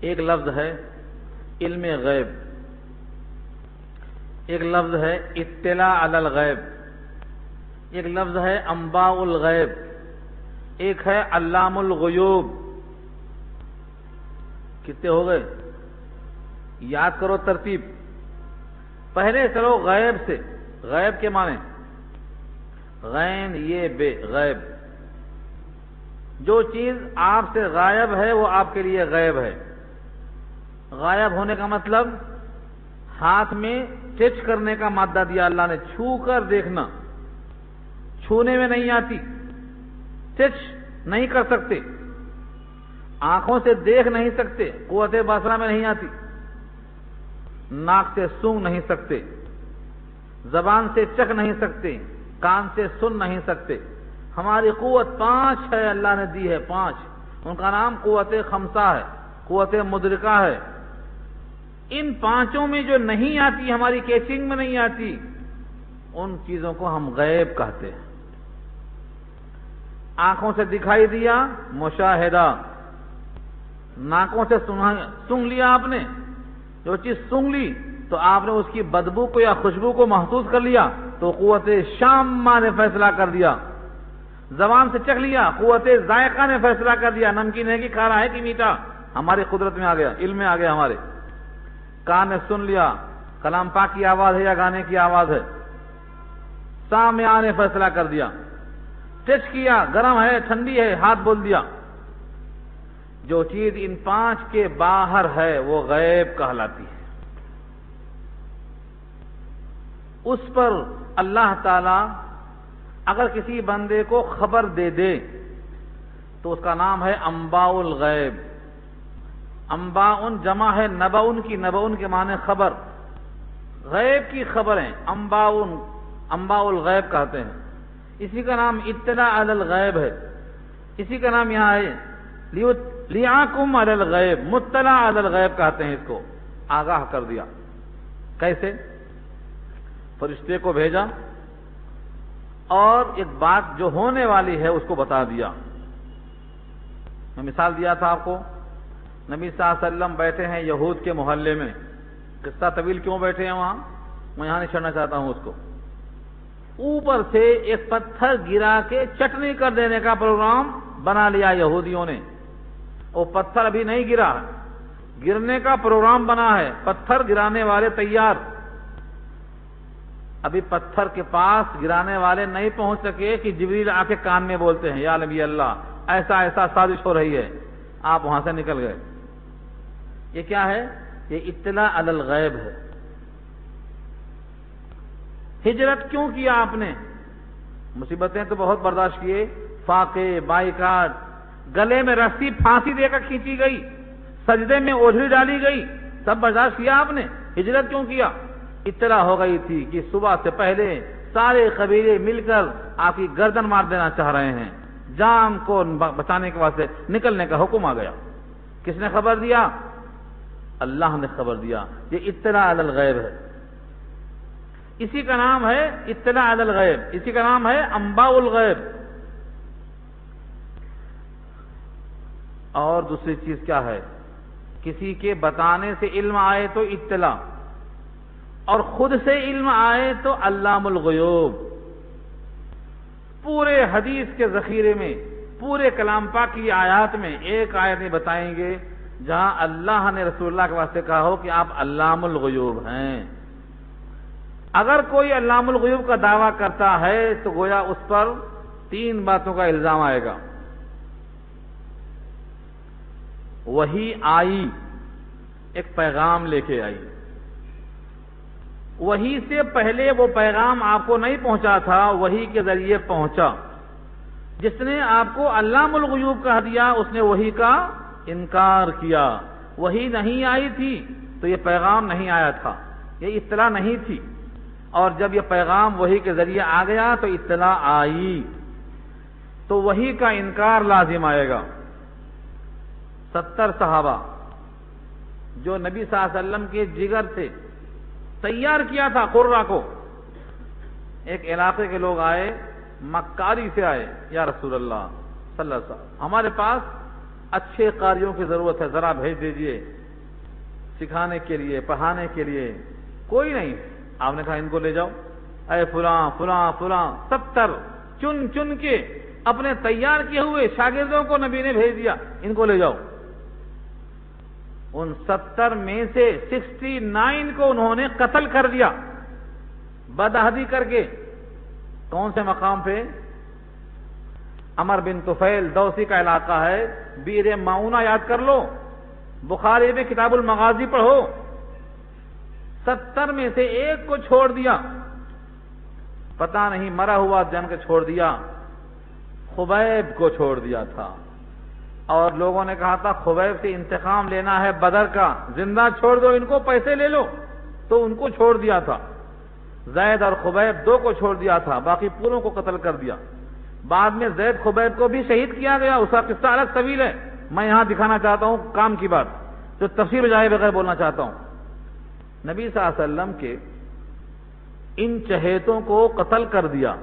ایک لفظ ہے علم غیب، ایک لفظ ہے اطلاع علی الغیب، ایک لفظ ہے انباء الغیب، ایک ہے علام الغیوب۔ کتنے ہو گئے؟ یاد کرو ترتیب، پہلے چلو غیب سے۔ غیب کے معنی غین یہ بے، غیب جو چیز آپ سے غائب ہے وہ آپ کے لیے غیب ہے۔ غائب ہونے کا مطلب ہاتھ میں ٹچ کرنے کا مادہ دیا اللہ نے، چھو کر دیکھنا، چھونے میں نہیں آتی، ٹچ نہیں کر سکتے، آنکھوں سے دیکھ نہیں سکتے، قوت بصرہ میں نہیں آتی، ناک سے سونگھ نہیں سکتے، زبان سے چکھ نہیں سکتے، کان سے سن نہیں سکتے۔ ہماری قوت 5 ہے، اللہ نے دی ہے 5، ان کا نام قوت خمسہ ہے، قوت مدرکہ ہے۔ ان 5 میں جو نہیں آتی، ہماری کیچنگ میں نہیں آتی، ان چیزوں کو ہم غیب کہتے ہیں۔ آنکھوں سے دکھائی دیا مشاہدہ، ناکوں سے سونگھ لیا آپ نے، جو چیز سونگھ لی تو آپ نے اس کی بدبو کو یا خوشبو کو محسوس کر لیا تو قوت شامہ نے فیصلہ کر دیا۔ زبان سے چکھ لیا، قوت ذائقہ نے فیصلہ کر دیا، نمکین ہے کہ کھارا ہے کہ میٹھا، ہماری قدرت میں آ گیا، علم میں آ گیا ہمارے۔ کان نے سن لیا کلام پاک کی آواز ہے یا گانے کی آواز ہے، سامعہ نے فیصلہ کر دیا۔ ٹچ کیا، گرم ہے ٹھنڈی ہے، ہاتھ بول دیا۔ جو چیز ان 5 کے باہر ہے وہ غیب کہلاتی ہے۔ اس پر اللہ تعالی اگر کسی بندے کو خبر دے دے تو اس کا نام ہے انباء الغیب۔ انباء جمع ہے نبأ کی، نبأ کے معنی خبر، غیب کی خبریں انباء الغیب کہتے ہیں۔ اسی کا نام اطلاع علی الغیب ہے، اسی کا نام یہاں ہے لیعاکم علی الغیب، مطلع علی الغیب کہتے ہیں اس کو، آگاہ کر دیا۔ کیسے؟ فرشتے کو بھیجا اور ایک بات جو ہونے والی ہے اس کو بتا دیا۔ میں مثال دیا تھا آپ کو، نبی صلی اللہ علیہ وسلم بیٹھے ہیں یہود کے محلے میں، قصہ طویل کیوں بیٹھے ہیں وہاں میں یہاں نہیں چھڑنا چاہتا ہوں اس کو۔ اوپر سے ایک پتھر گرا کے چٹنی کر دینے کا پروگرام بنا لیا یہودیوں نے۔ وہ پتھر ابھی نہیں گرا، گرنے کا پروگرام بنا ہے، پتھر گرانے والے تیار، ابھی پتھر کے پاس گرانے والے نہیں پہنچ سکے کہ جبریل آ کے کان میں بولتے ہیں یا نبی اللہ ایسا ایسا سازش ہو رہی ہے، آپ وہاں سے نکل گئے۔ یہ کیا ہے؟ یہ اطلاع علی الغیب ہے۔ ہجرت کیوں کیا آپ نے؟ مصیبتیں تو بہت برداشت کیے، فاقے، بائیکاٹ، گلے میں رسی پھانسی دے کر کھینچی گئی، سجدے میں اوجھلی ڈالی گئی، سب برداشت کیا آپ نے۔ ہجرت کیوں کیا؟ اطلاع ہو گئی تھی کہ صبح سے پہلے سارے قبیلے مل کر آپ کی گردن مار دینا چاہ رہے ہیں، جان کو بچانے کے واسطے نکلنے کا حکم آ گیا۔ کس نے خبر دیا؟ اللہ نے خبر دیا۔ یہ اطلاع علی الغیب ہے، اسی کا نام ہے اطلاع علی الغیب، اسی کا نام ہے انباء الغیب۔ اور دوسری چیز کیا ہے؟ کسی کے بتانے سے علم آئے تو اطلاع، اور خود سے علم آئے تو علام الغیوب۔ پورے حدیث کے ذخیرے میں، پورے کلام پاک کی آیات میں ایک آیت نہیں بتائیں گے جہاں اللہ نے رسول اللہ کے واسطے کہا ہو کہ آپ علام الغیوب ہیں۔ اگر کوئی علام الغیوب کا دعویٰ کرتا ہے تو گویا اس پر 3 باتوں کا الزام آئے گا۔ وحی آئی، ایک پیغام لے کے آئی، وحی سے پہلے وہ پیغام آپ کو نہیں پہنچا تھا، وحی کے ذریعے پہنچا۔ جس نے آپ کو علام الغیوب کہہ دیا اس نے وحی کا انکار کیا. وحی نہیں آئی تھی تو یہ پیغام نہیں آیا تھا، یہ اطلاع نہیں تھی، اور جب یہ پیغام وحی کے ذریعے آ گیا تو اطلاع آئی، تو وحی کا انکار لازم آئے گا. 70 صحابہ جو نبی صلی اللہ علیہ وسلم کے جگر سے تیار کیا تھا قرہ کو، ایک علاقے کے لوگ آئے، مکاری سے آئے، یا رسول اللہ صلی اللہ علیہ وسلم ہمارے پاس اچھے قاریوں کی ضرورت ہے، ذرا بھیج دیجئے سکھانے کے لیے، پڑھانے کے لیے. کوئی نہیں. آپ نے کہا ان کو لے جاؤ، اے فلاں فلاں فلاں 70 چن چن کے اپنے تیار کیے ہوئے شاگردوں کو نبی نے بھیج دیا، ان کو لے جاؤ. ان 70 میں سے 69 کو انہوں نے قتل کر دیا بدعہدی کر کے. کون سے مقام پہ؟ عمر بن طفیل دوسی کا علاقہ ہے، بئر معونہ یاد کر لو، بخاری میں کتاب المغازی پڑھو. 70 میں سے ایک کو چھوڑ دیا، پتہ نہیں مرا ہوا جان کے چھوڑ دیا. خبیب کو چھوڑ دیا تھا، اور لوگوں نے کہا تھا خبیب سے انتقام لینا ہے بدر کا، زندہ چھوڑ دو ان کو، پیسے لے لو، تو ان کو چھوڑ دیا تھا. زید اور خبیب 2 کو چھوڑ دیا تھا، باقی پوروں کو قتل کر دیا. بعد میں زید خبیب کو بھی شہید کیا گیا، اس کا قصہ الگ طویل ہے، میں یہاں دکھانا چاہتا ہوں کام کی بات جو تفصیل جائے بغیر بولنا چاہتا ہوں. نبی صلی اللہ علیہ وسلم کے ان چہیتوں کو قتل کر دیا.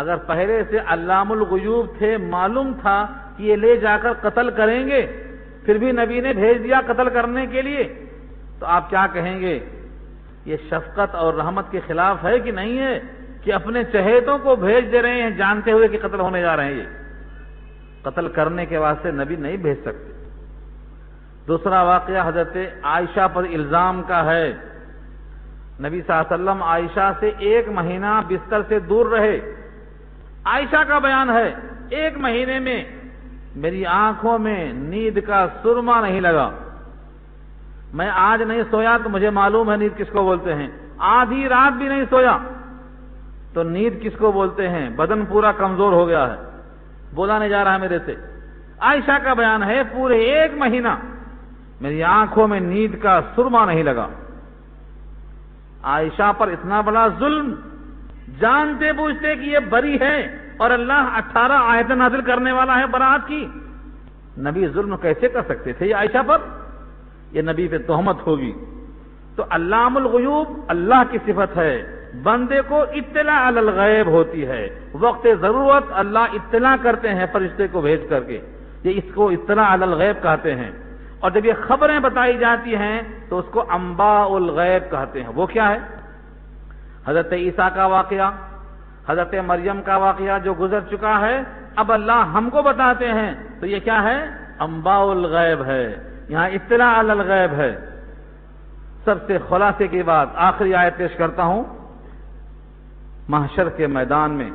اگر پہلے سے علام الغیوب تھے، معلوم تھا کہ یہ لے جا کر قتل کریں گے، پھر بھی نبی نے بھیج دیا قتل کرنے کے لیے، تو آپ کیا کہیں گے؟ یہ شفقت اور رحمت کے خلاف ہے کہ نہیں ہے کہ اپنے چہیتوں کو بھیج دے رہے ہیں جانتے ہوئے کہ قتل ہونے جا رہے ہیں؟ یہ قتل کرنے کے واسطے نبی نہیں بھیج سکتے. دوسرا واقعہ حضرت عائشہ پر الزام کا ہے. نبی صلی اللہ علیہ وسلم عائشہ سے 1 مہینہ بستر سے دور رہے. عائشہ کا بیان ہے 1 مہینے میں میری آنکھوں میں نیند کا سرما نہیں لگا. میں آج نہیں سویا تو مجھے معلوم ہے نیند کس کو بولتے ہیں. آدھی رات بھی نہیں سویا تو نیند کس کو بولتے ہیں. بدن پورا کمزور ہو گیا ہے، بولا نہیں جا رہا ہے میرے سے. عائشہ کا بیان ہے پورے 1 مہینہ میری آنکھوں میں نیند کا سرما نہیں لگا. عائشہ پر اتنا بڑا ظلم، جانتے بوجھتے کہ یہ بری ہے اور اللہ 18 آیتیں نازل کرنے والا ہے برات کی، نبی ظلم کیسے کر سکتے تھے یہ عائشہ پر؟ یہ نبی پہ تہمت ہوگی. تو علام الغیوب اللہ کی صفت ہے، بندے کو اطلاع علی الغیب ہوتی ہے، وقت ضرورت اللہ اطلاع کرتے ہیں فرشتے کو بھیج کر کے، یہ اس کو اطلاع علی الغیب کہتے ہیں. اور جب یہ خبریں بتائی جاتی ہیں تو اس کو انباء الغیب کہتے ہیں. وہ کیا ہے؟ حضرت عیسیٰ کا واقعہ، حضرت مریم کا واقعہ جو گزر چکا ہے، اب اللہ ہم کو بتاتے ہیں تو یہ کیا ہے؟ انباء الغیب ہے، یہاں اطلاع علی الغیب ہے. سب سے خلاصے کی بات آخری آیت پیش کرتا ہوں. محشر کے میدان میں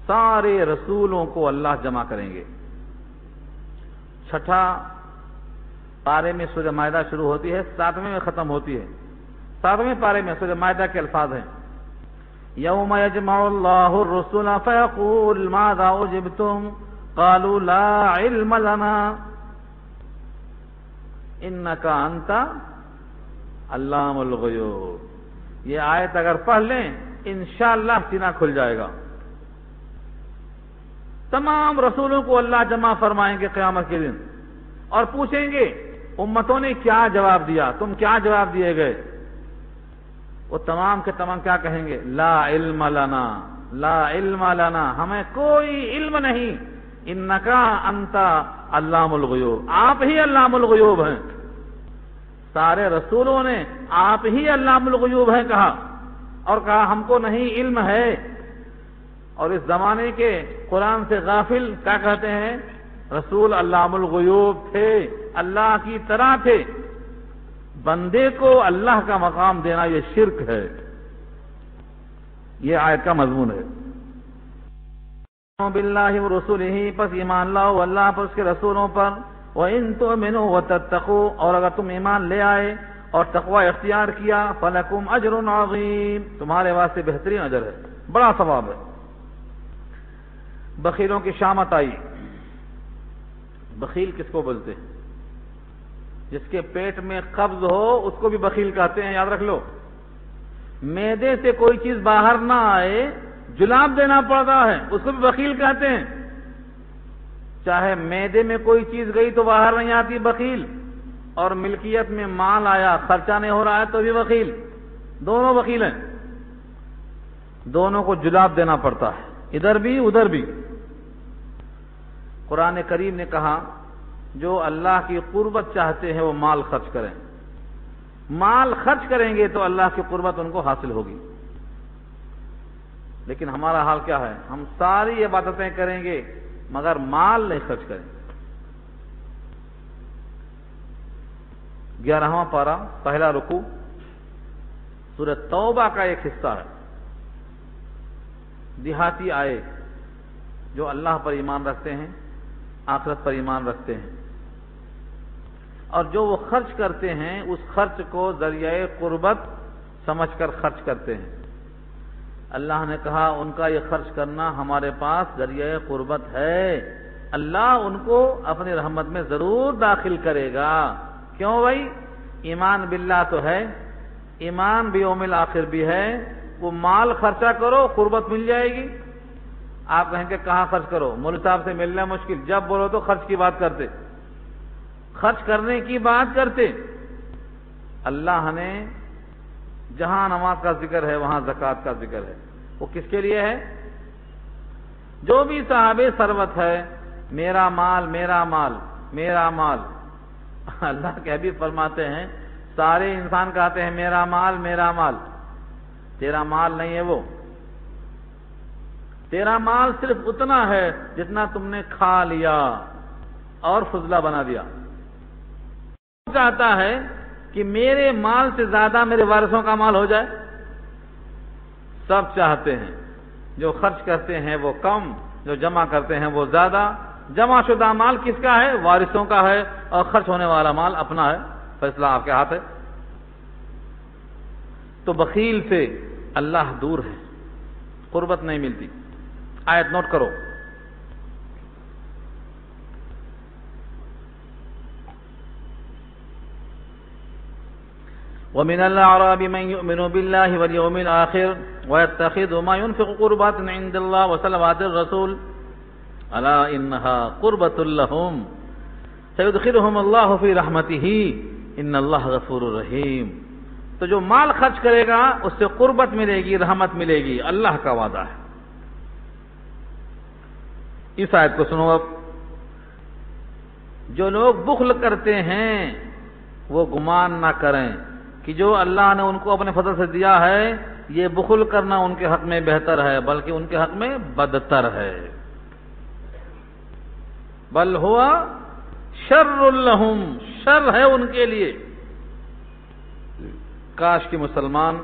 سارے رسولوں کو اللہ جمع کریں گے. 6 پارے میں سورہ مائدہ شروع ہوتی ہے، 7ویں میں ختم ہوتی ہے. 7ویں پارے میں سورہ مائدہ کے الفاظ ہیں: یوم یجمع اللہ الرسل فیقول ماذا اجبتم قالوا لا علم لنا انک انت علام الغیوب. یہ آیت اگر پڑھ لیں انشاءاللہ سینہ کھل جائے گا. تمام رسولوں کو اللہ جمع فرمائیں گے قیامت کے دن اور پوچھیں گے امتوں نے کیا جواب دیا، تم کیا جواب دیے گئے؟ وہ تمام کے تمام کیا کہیں گے؟ لا علم لنا، لا علم لنا، ہمیں کوئی علم نہیں. انکا انت علام الغیوب، آپ ہی علام الغیوب ہیں. سارے رسولوں نے آپ ہی علام الغیوب ہیں کہا، اور کہا ہم کو نہیں علم ہے. اور اس زمانے کے قرآن سے غافل کیا کہتے ہیں؟ رسول علام الغیوب تھے، اللہ کی طرح تھے. بندے کو اللہ کا مقام دینا یہ شرک ہے. یہ آیت کا مضمون ہے. باللہ ورسولہ، پس ایمان لاؤ اللہ پر، اس کے رسولوں پر. وَإِن تُؤْمِنُوا وَتَتَّقُوا، اور اگر تم ایمان لے آئے اور تقوی اختیار کیا، فَلَكُمْ أَجْرٌ عَظِيمٌ، تمہارے واسطے بہترین اجر ہے، بڑا ثواب ہے. بخیلوں کی شامت آئی. بخیل کس کو بولتے ہیں؟ جس کے پیٹ میں قبض ہو اس کو بھی بخیل کہتے ہیں، یاد رکھ لو. معدے سے کوئی چیز باہر نہ آئے، جلاب دینا پڑتا ہے، اس کو بھی بخیل کہتے ہیں. چاہے معدے میں کوئی چیز گئی تو باہر نہیں آتی، بخیل. اور ملکیت میں مال آیا، خرچہ نہیں ہو رہا ہے تو بھی بخیل. دونوں بخیل ہیں، دونوں کو جلاب دینا پڑتا ہے، ادھر بھی ادھر بھی. قرآن کریم نے کہا جو اللہ کی قربت چاہتے ہیں وہ مال خرچ کریں. مال خرچ کریں گے تو اللہ کی قربت ان کو حاصل ہوگی. لیکن ہمارا حال کیا ہے؟ ہم ساری عبادتیں کریں گے مگر مال نہیں خرچ کریں. 11واں پارہ پہلا رکوع سورہ توبہ کا ایک حصہ ہے. دیہاتی آئے جو اللہ پر ایمان رکھتے ہیں، آخرت پر ایمان رکھتے ہیں، اور جو وہ خرچ کرتے ہیں اس خرچ کو ذریعہ قربت سمجھ کر خرچ کرتے ہیں. اللہ نے کہا ان کا یہ خرچ کرنا ہمارے پاس ذریعہ قربت ہے، اللہ ان کو اپنی رحمت میں ضرور داخل کرے گا. کیوں بھائی؟ ایمان باللہ تو ہے، ایمان بیوم الآخر بھی ہے. وہ مال خرچہ کرو، قربت مل جائے گی. آپ کہیں کہ کہاں خرچ کرو؟ مولوی صاحب سے ملنا مشکل، جب بولو تو خرچ کی بات کرتے، خرچ کرنے کی بات کرتے. اللہ نے جہاں نماز کا ذکر ہے وہاں زکوٰۃ کا ذکر ہے. وہ کس کے لیے ہے؟ جو بھی صاحب ثروت ہے، میرا مال میرا مال میرا مال. اللہ کے حبیب فرماتے ہیں سارے انسان کہتے ہیں میرا مال میرا مال. تیرا مال نہیں ہے وہ. تیرا مال صرف اتنا ہے جتنا تم نے کھا لیا اور فضلہ بنا دیا. چاہتا ہے کہ میرے مال سے زیادہ میرے وارثوں کا مال ہو جائے. سب چاہتے ہیں جو خرچ کرتے ہیں وہ کم، جو جمع کرتے ہیں وہ زیادہ. جمع شدہ مال کس کا ہے؟ وارثوں کا ہے، اور خرچ ہونے والا مال اپنا ہے. فیصلہ آپ کے ہاتھ ہے. تو بخیل سے اللہ دور ہے، قربت نہیں ملتی. آیت نوٹ کرو. وَمِنَ الْأَعْرَابِ مَنْ يُؤْمِنُ بِاللَّهِ وَالْيَوْمِ الْآخِرِ وَيَتَّخِذُ مَا يُنْفِقُ قُرُبَاتٍ عِنْدَ اللَّهِ وَصَلَوَاتِ الرَّسُولِ أَلَا إِنَّهَا قُرْبَةٌ لَهُمْ سَيُدْخِلُهُمُ اللَّهُ فِي رَحْمَتِهِ إِنَّ اللَّهَ غَفُورٌ رَحِيمٌ. تو جو مال خرچ کرے گا اس سے قربت ملے گی، رحمت ملے گی، اللہ کا وعدہ ہے. اس آیت کو سنو. اب جو لوگ بخل کرتے ہیں وہ گمان نہ کریں کہ جو اللہ نے ان کو اپنے فضل سے دیا ہے یہ بخل کرنا ان کے حق میں بہتر ہے، بلکہ ان کے حق میں بدتر ہے. بل ہوا شر لہم، شر ہے ان کے لیے. کاش کہ مسلمان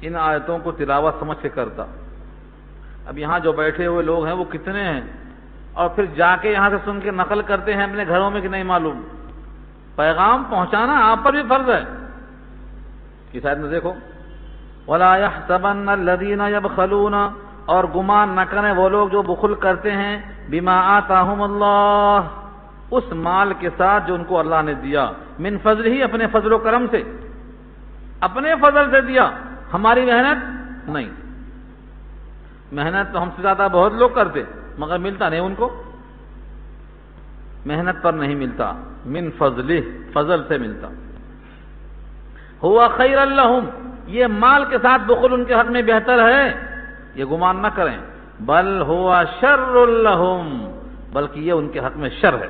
ان آیتوں کو تلاوت سمجھ کے کرتا. اب یہاں جو بیٹھے ہوئے لوگ ہیں وہ کتنے ہیں، اور پھر جا کے یہاں سے سن کے نقل کرتے ہیں اپنے گھروں میں کہ نہیں معلوم. پیغام پہنچانا آپ پر بھی فرض ہے. اس آیت میں دیکھو وَلَا يَحْسَبَنَّ الَّذِينَ يَبْخَلُونَ، اور گمان نہ کریں وہ لوگ جو بخل کرتے ہیں بِمَا آتَاهُمُ اللَّهُ، اس مال کے ساتھ جو ان کو اللہ نے دیا، من فضلہ، اپنے فضل و کرم سے، اپنے فضل سے دیا، ہماری محنت نہیں. محنت تو ہم سے زیادہ بہت لوگ کرتے مگر ملتا نہیں ان کو. محنت پر نہیں ملتا، من فضلہ، فضل سے ملتا. ہوا خیر لہم، یہ مال کے ساتھ بخل ان کے حق میں بہتر ہے، یہ گمان نہ کریں. بل ہوا شر لہم، بلکہ یہ ان کے حق میں شر ہے.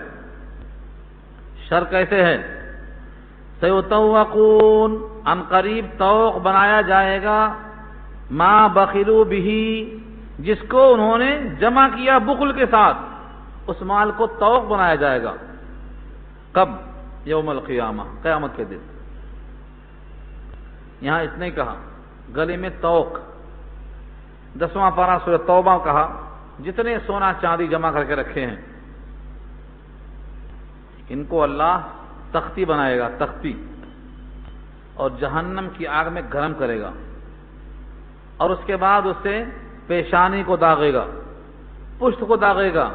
شر کیسے ہے؟ سیطوقون، ان قریب طوق بنایا جائے گا، ما بخلوا بہ، جس کو انہوں نے جمع کیا بخل کے ساتھ، اس مال کو طوق بنایا جائے گا. کب؟ یوم القیامہ، قیامت کے دن. یہاں اس نے کہا گلے میں طوق. 10واں پارہ سورہ توبہ کہا جتنے سونا چاندی جمع کر کے رکھے ہیں ان کو اللہ تختی بنائے گا، تختی، اور جہنم کی آگ میں گرم کرے گا، اور اس کے بعد اس سے پیشانی کو داغے گا. پشت کو داغے گا،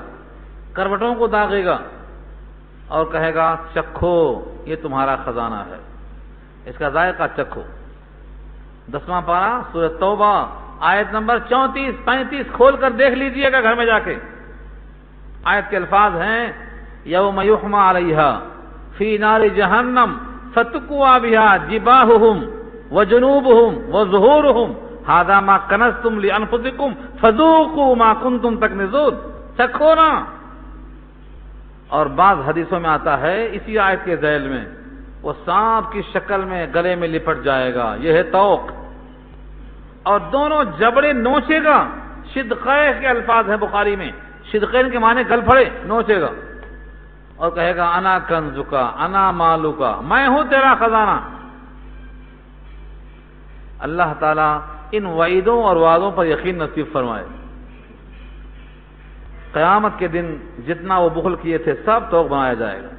کروٹوں کو داغے گا اور کہے گا چکھو، یہ تمہارا خزانہ ہے، اس کا ذائقہ چکھو۔ 10واں پارہ سورہ توبہ آیت نمبر 34-35 کھول کر دیکھ لیجئے گا گھر میں جا کے۔ آیت کے الفاظ ہیں یوم یحمى علیہا فی نار جہنم فتکوی بہا جباہہم وجنوبہم وظہورہم ھذا ما کنزتم لانفسکم فذوقوا ما کنتم تکنزون، چکھو نا۔ اور بعض حدیثوں میں آتا ہے اسی آیت کے ذیل میں وہ سانپ کی شکل میں گلے میں لپٹ جائے گا، یہ ہے طوق، اور دونوں جبڑے نوچے گا۔ شدقہ کے الفاظ ہیں بخاری میں، شدقین کے معنی گل پھڑے، نوچے گا اور کہے گا انا کنزکا انا مالکا، میں ہوں تیرا خزانہ۔ اللہ تعالیٰ ان وعیدوں اور وعدوں پر یقین نصیب فرمائے۔ قیامت کے دن جتنا وہ بخل کیے تھے سب طوق بنایا جائے گا۔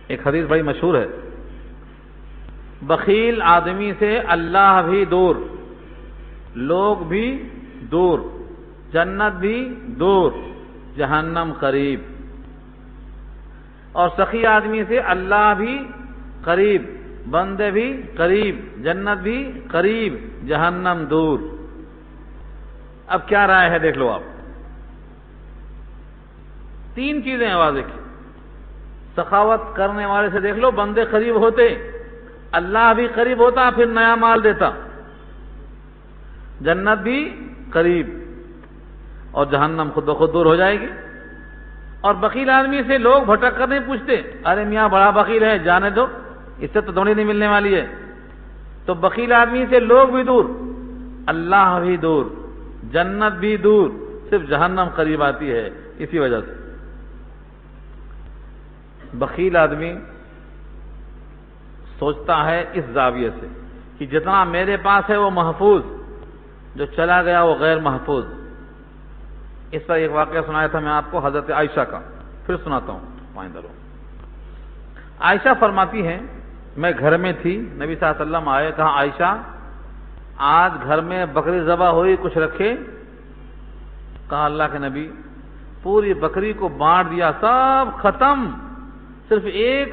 ایک حدیث بڑی مشہور ہے، بخیل آدمی سے اللہ بھی دور، لوگ بھی دور، جنت بھی دور، جہنم قریب۔ اور سخی آدمی سے اللہ بھی قریب، بندے بھی قریب، جنت بھی قریب، جہنم دور۔ اب کیا رائے ہے دیکھ لو آپ۔ 3 چیزیں واضح کی۔ سخاوت کرنے والے سے دیکھ لو، بندے قریب ہوتے، اللہ بھی قریب ہوتا، پھر نیا مال دیتا، جنت بھی قریب اور جہنم خود بخود دور ہو جائے گی۔ اور بخیل آدمی سے لوگ بھٹک کر نہیں پوچھتے ارے میاں بڑا بخیل ہے جانے دو، اس سے تو دوڑی نہیں ملنے والی ہے۔ تو بخیل آدمی سے لوگ بھی دور، اللہ بھی دور، جنت بھی دور، صرف جہنم قریب آتی ہے۔ اسی وجہ سے بخیل آدمی سوچتا ہے اس زاویے سے کہ جتنا میرے پاس ہے وہ محفوظ، جو چلا گیا وہ غیر محفوظ۔ اس پر ایک واقعہ سنایا تھا میں آپ کو حضرت عائشہ کا، پھر سناتا ہوں آئندہ لوگ۔ عائشہ فرماتی ہیں میں گھر میں تھی، نبی صلی اللہ علیہ وسلم آئے، کہا عائشہ آج گھر میں بکری ذبح ہوئی، کچھ رکھے؟ کہا اللہ کے نبی پوری بکری کو بانٹ دیا، سب ختم، صرف ایک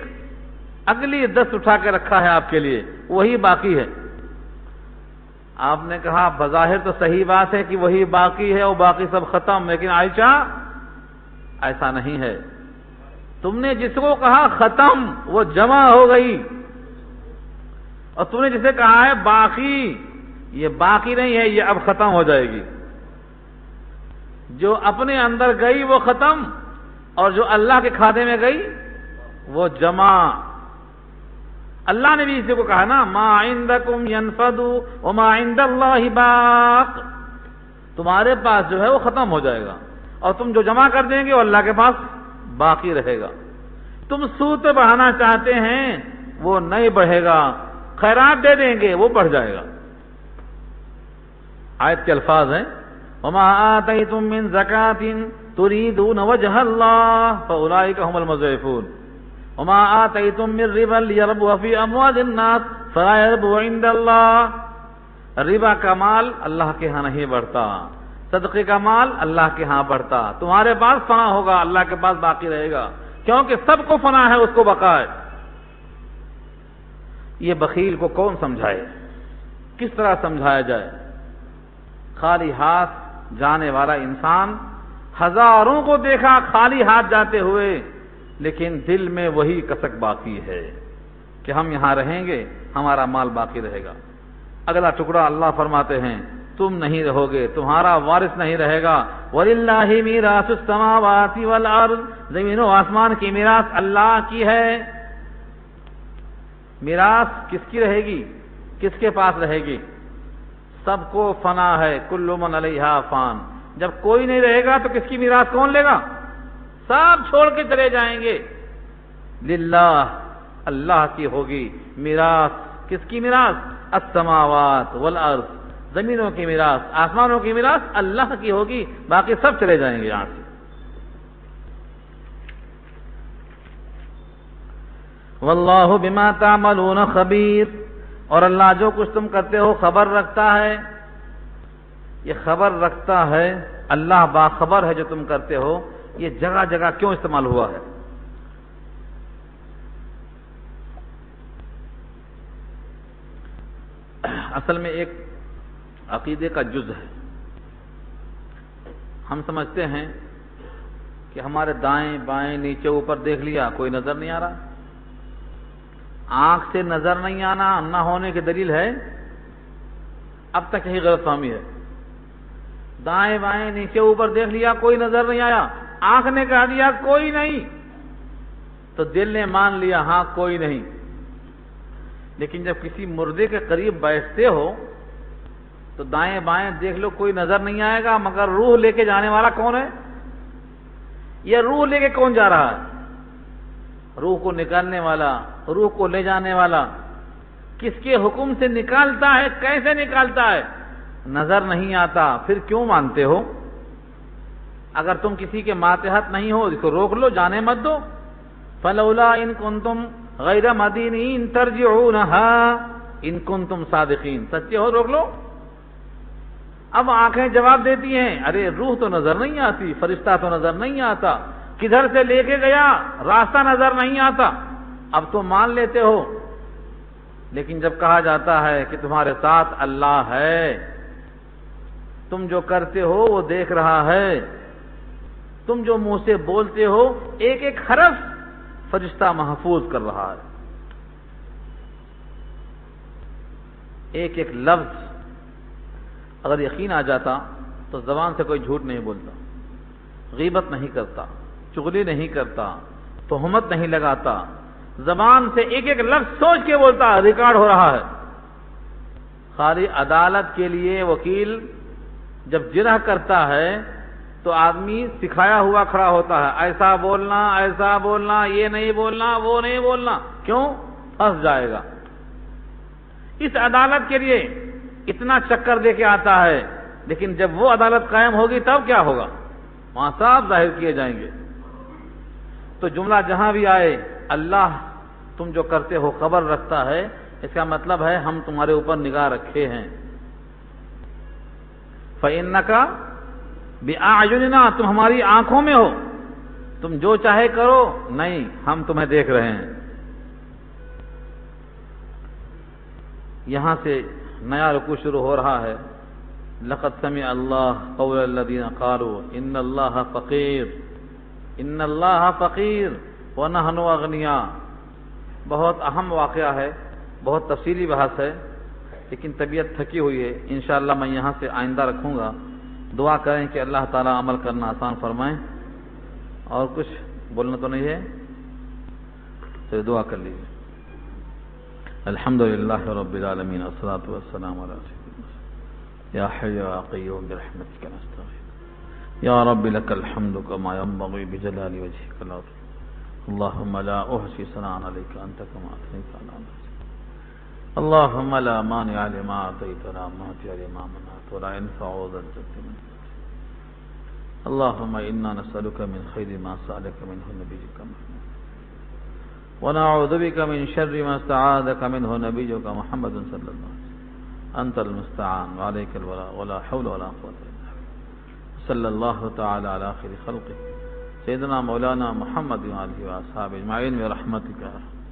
اگلی دست اٹھا کے رکھا ہے آپ کے لیے، وہی باقی ہے۔ آپ نے کہا بظاہر تو صحیح بات ہے کہ وہی باقی ہے اور باقی سب ختم، لیکن عائشہ ایسا نہیں ہے، تم نے جس کو کہا ختم وہ جمع ہو گئی، اور تم نے جسے کہا ہے باقی، یہ باقی نہیں ہے، یہ اب ختم ہو جائے گی۔ جو اپنے اندر گئی وہ ختم، اور جو اللہ کے کھاتے میں گئی وہ جمع۔ اللہ نے بھی اسی کو کہا نا ما عندکم ينفد وما عند اللہ باق، تمہارے پاس جو ہے وہ ختم ہو جائے گا، اور تم جو جمع کر دیں گے وہ اللہ کے پاس باقی رہے گا۔ تم سود پہ بڑھانا چاہتے ہیں وہ نہیں بڑھے گا، خیرات دے دیں گے وہ بڑھ جائے گا۔ آیت کے الفاظ ہیں وما آتیتم من زکاۃ تریدون وجہ اللہ فاولئک هم المضعفون وما آتیتم من ربا لیربو فی اموال الناس فلا یربو عند اللہ۔ ربا کا مال اللہ کے ہاں نہیں بڑھتا، صدقے کا مال اللہ کے ہاں بڑھتا، تمہارے پاس فنا ہوگا، اللہ کے پاس باقی رہے گا، کیونکہ سب کو فنا ہے اس کو بقا ہے۔ یہ بخیل کو کون سمجھائے، کس طرح سمجھایا جائے؟ خالی ہاتھ جانے والا انسان ہزاروں کو دیکھا خالی ہاتھ جاتے ہوئے، لیکن دل میں وہی کسک باقی ہے کہ ہم یہاں رہیں گے، ہمارا مال باقی رہے گا۔ اگلا ٹکڑا اللہ فرماتے ہیں تم نہیں رہو گے، تمہارا وارث نہیں رہے گا۔ وَلِلَّهِ مِيرَاثُ السَّمَاوَاتِ وَالْأَرْضِ، زمین و آسمان کی میراث اللہ کی ہے۔ میراث کس کی رہے گی، کس کے پاس رہے گی؟ سب کو فنا ہے، کل من علیہا فان۔ جب کوئی نہیں رہے گا تو کس کی میراث کون لے گا؟ سب چھوڑ کے چلے جائیں گے۔ للہ، اللہ کی ہوگی میراث۔ کس کی میراث؟ السماوات والارض، زمینوں کی میراث، آسمانوں کی میراث اللہ کی ہوگی، باقی سب چلے جائیں گے یہاں سے۔ واللہ بما تعملون خبیر، اور اللہ جو کچھ تم کرتے ہو خبر رکھتا ہے۔ یہ خبر رکھتا ہے، اللہ باخبر ہے جو تم کرتے ہو، یہ جگہ جگہ کیوں استعمال ہوا ہے؟ اصل میں ایک عقیدے کا جز ہے۔ ہم سمجھتے ہیں کہ ہمارے دائیں بائیں نیچے اوپر دیکھ لیا، کوئی نظر نہیں آ رہا۔ آنکھ سے نظر نہیں آنا نہ ہونے کی دلیل ہے؟ اب تک یہی غلط فہمی ہے۔ دائیں بائیں نیچے اوپر دیکھ لیا، کوئی نظر نہیں آیا، آنکھ نے کہہ دیا کوئی نہیں، تو دل نے مان لیا ہاں کوئی نہیں۔ لیکن جب کسی مردے کے قریب بیٹھتے ہو تو دائیں بائیں دیکھ لو، کوئی نظر نہیں آئے گا، مگر روح لے کے جانے والا کون ہے؟ یہ روح لے کے کون جا رہا ہے؟ روح کو نکالنے والا، روح کو لے جانے والا کس کے حکم سے نکالتا ہے، کیسے نکالتا ہے؟ نظر نہیں آتا، پھر کیوں مانتے ہو؟ اگر تم کسی کے ماتحت نہیں ہو، اس کو روک لو، جانے مت دو۔ فلولا ان کنتم غیر مدینین ترجعونہا ان کنتم صادقین، سچے ہو روک لو۔ اب آنکھیں جواب دیتی ہیں ارے روح تو نظر نہیں آتی، فرشتہ تو نظر نہیں آتا، کدھر سے لے کے گیا راستہ نظر نہیں آتا، اب تو مان لیتے ہو۔ لیکن جب کہا جاتا ہے کہ تمہارے ساتھ اللہ ہے، تم جو کرتے ہو وہ دیکھ رہا ہے، تم جو منہ سے بولتے ہو ایک ایک حرف فرشتہ محفوظ کر رہا ہے، ایک ایک لفظ۔ اگر یقین آ جاتا تو زبان سے کوئی جھوٹ نہیں بولتا، غیبت نہیں کرتا، چغلی نہیں کرتا، تہمت نہیں لگاتا، زبان سے ایک ایک لفظ سوچ کے بولتا، ریکارڈ ہو رہا ہے۔ خالی عدالت کے لیے وکیل جب جرح کرتا ہے تو آدمی سکھایا ہوا کھڑا ہوتا ہے، ایسا بولنا، یہ نہیں بولنا، وہ نہیں بولنا، کیوں؟ پھنس جائے گا۔ اس عدالت کے لیے اتنا چکر دے کے آتا ہے، لیکن جب وہ عدالت قائم ہوگی تب کیا ہوگا؟ وہاں صاف ظاہر کیے جائیں گے۔ تو جملہ جہاں بھی آئے اللہ تم جو کرتے ہو خبر رکھتا ہے، اس کا مطلب ہے ہم تمہارے اوپر نگاہ رکھے ہیں۔ فَإِنَّكَ بِأَعْيُنِنَا، تم ہماری آنکھوں میں ہو، تم جو چاہے کرو، نہیں ہم تمہیں دیکھ رہے ہیں۔ یہاں سے نیا رکوع شروع ہو رہا ہے۔ لقد سمع اللہ قول الذین قالوا ان اللہ فقیر، ان اللہ فقیر ونحن اغنیاء۔ بہت اہم واقعہ ہے، بہت تفصیلی بحث ہے، لیکن طبیعت تھکی ہوئی ہے، انشاءاللہ میں یہاں سے آئندہ رکھوں گا۔ دعا کریں کہ اللہ تعالیٰ عمل کرنا آسان فرمائیں۔ اور کچھ بولنا تو نہیں ہے تو دعا کر لیجیے۔ الحمدللہ رب العالمین، والصلاة والسلام علی سیدنا یا حی یا قیوم برحمتک نستغیث یا رب لک الحمد کما ینبغی بجلال وجهک العظیم، اللهم لا احصی ثناء علیک انت کما اثنیت علی نفسک، اللهم لا مانع لما اعطیت ولا معطی لما منعت ولا ينفع ذا الجد منک، اللهم انا نسألک من خیر ما سألک منه نبیک محمد، ونعوذ بك من شر ما استعاذك منه نبيك محمد صلى الله عليه وسلم، أنت المستعان وعليك الولاء ولا حول ولا قوة إلا بالله، صلى الله تعالى على خير خلقه سيدنا مولانا محمد وآله وأصحابه أجمعين برحمتك يا رب۔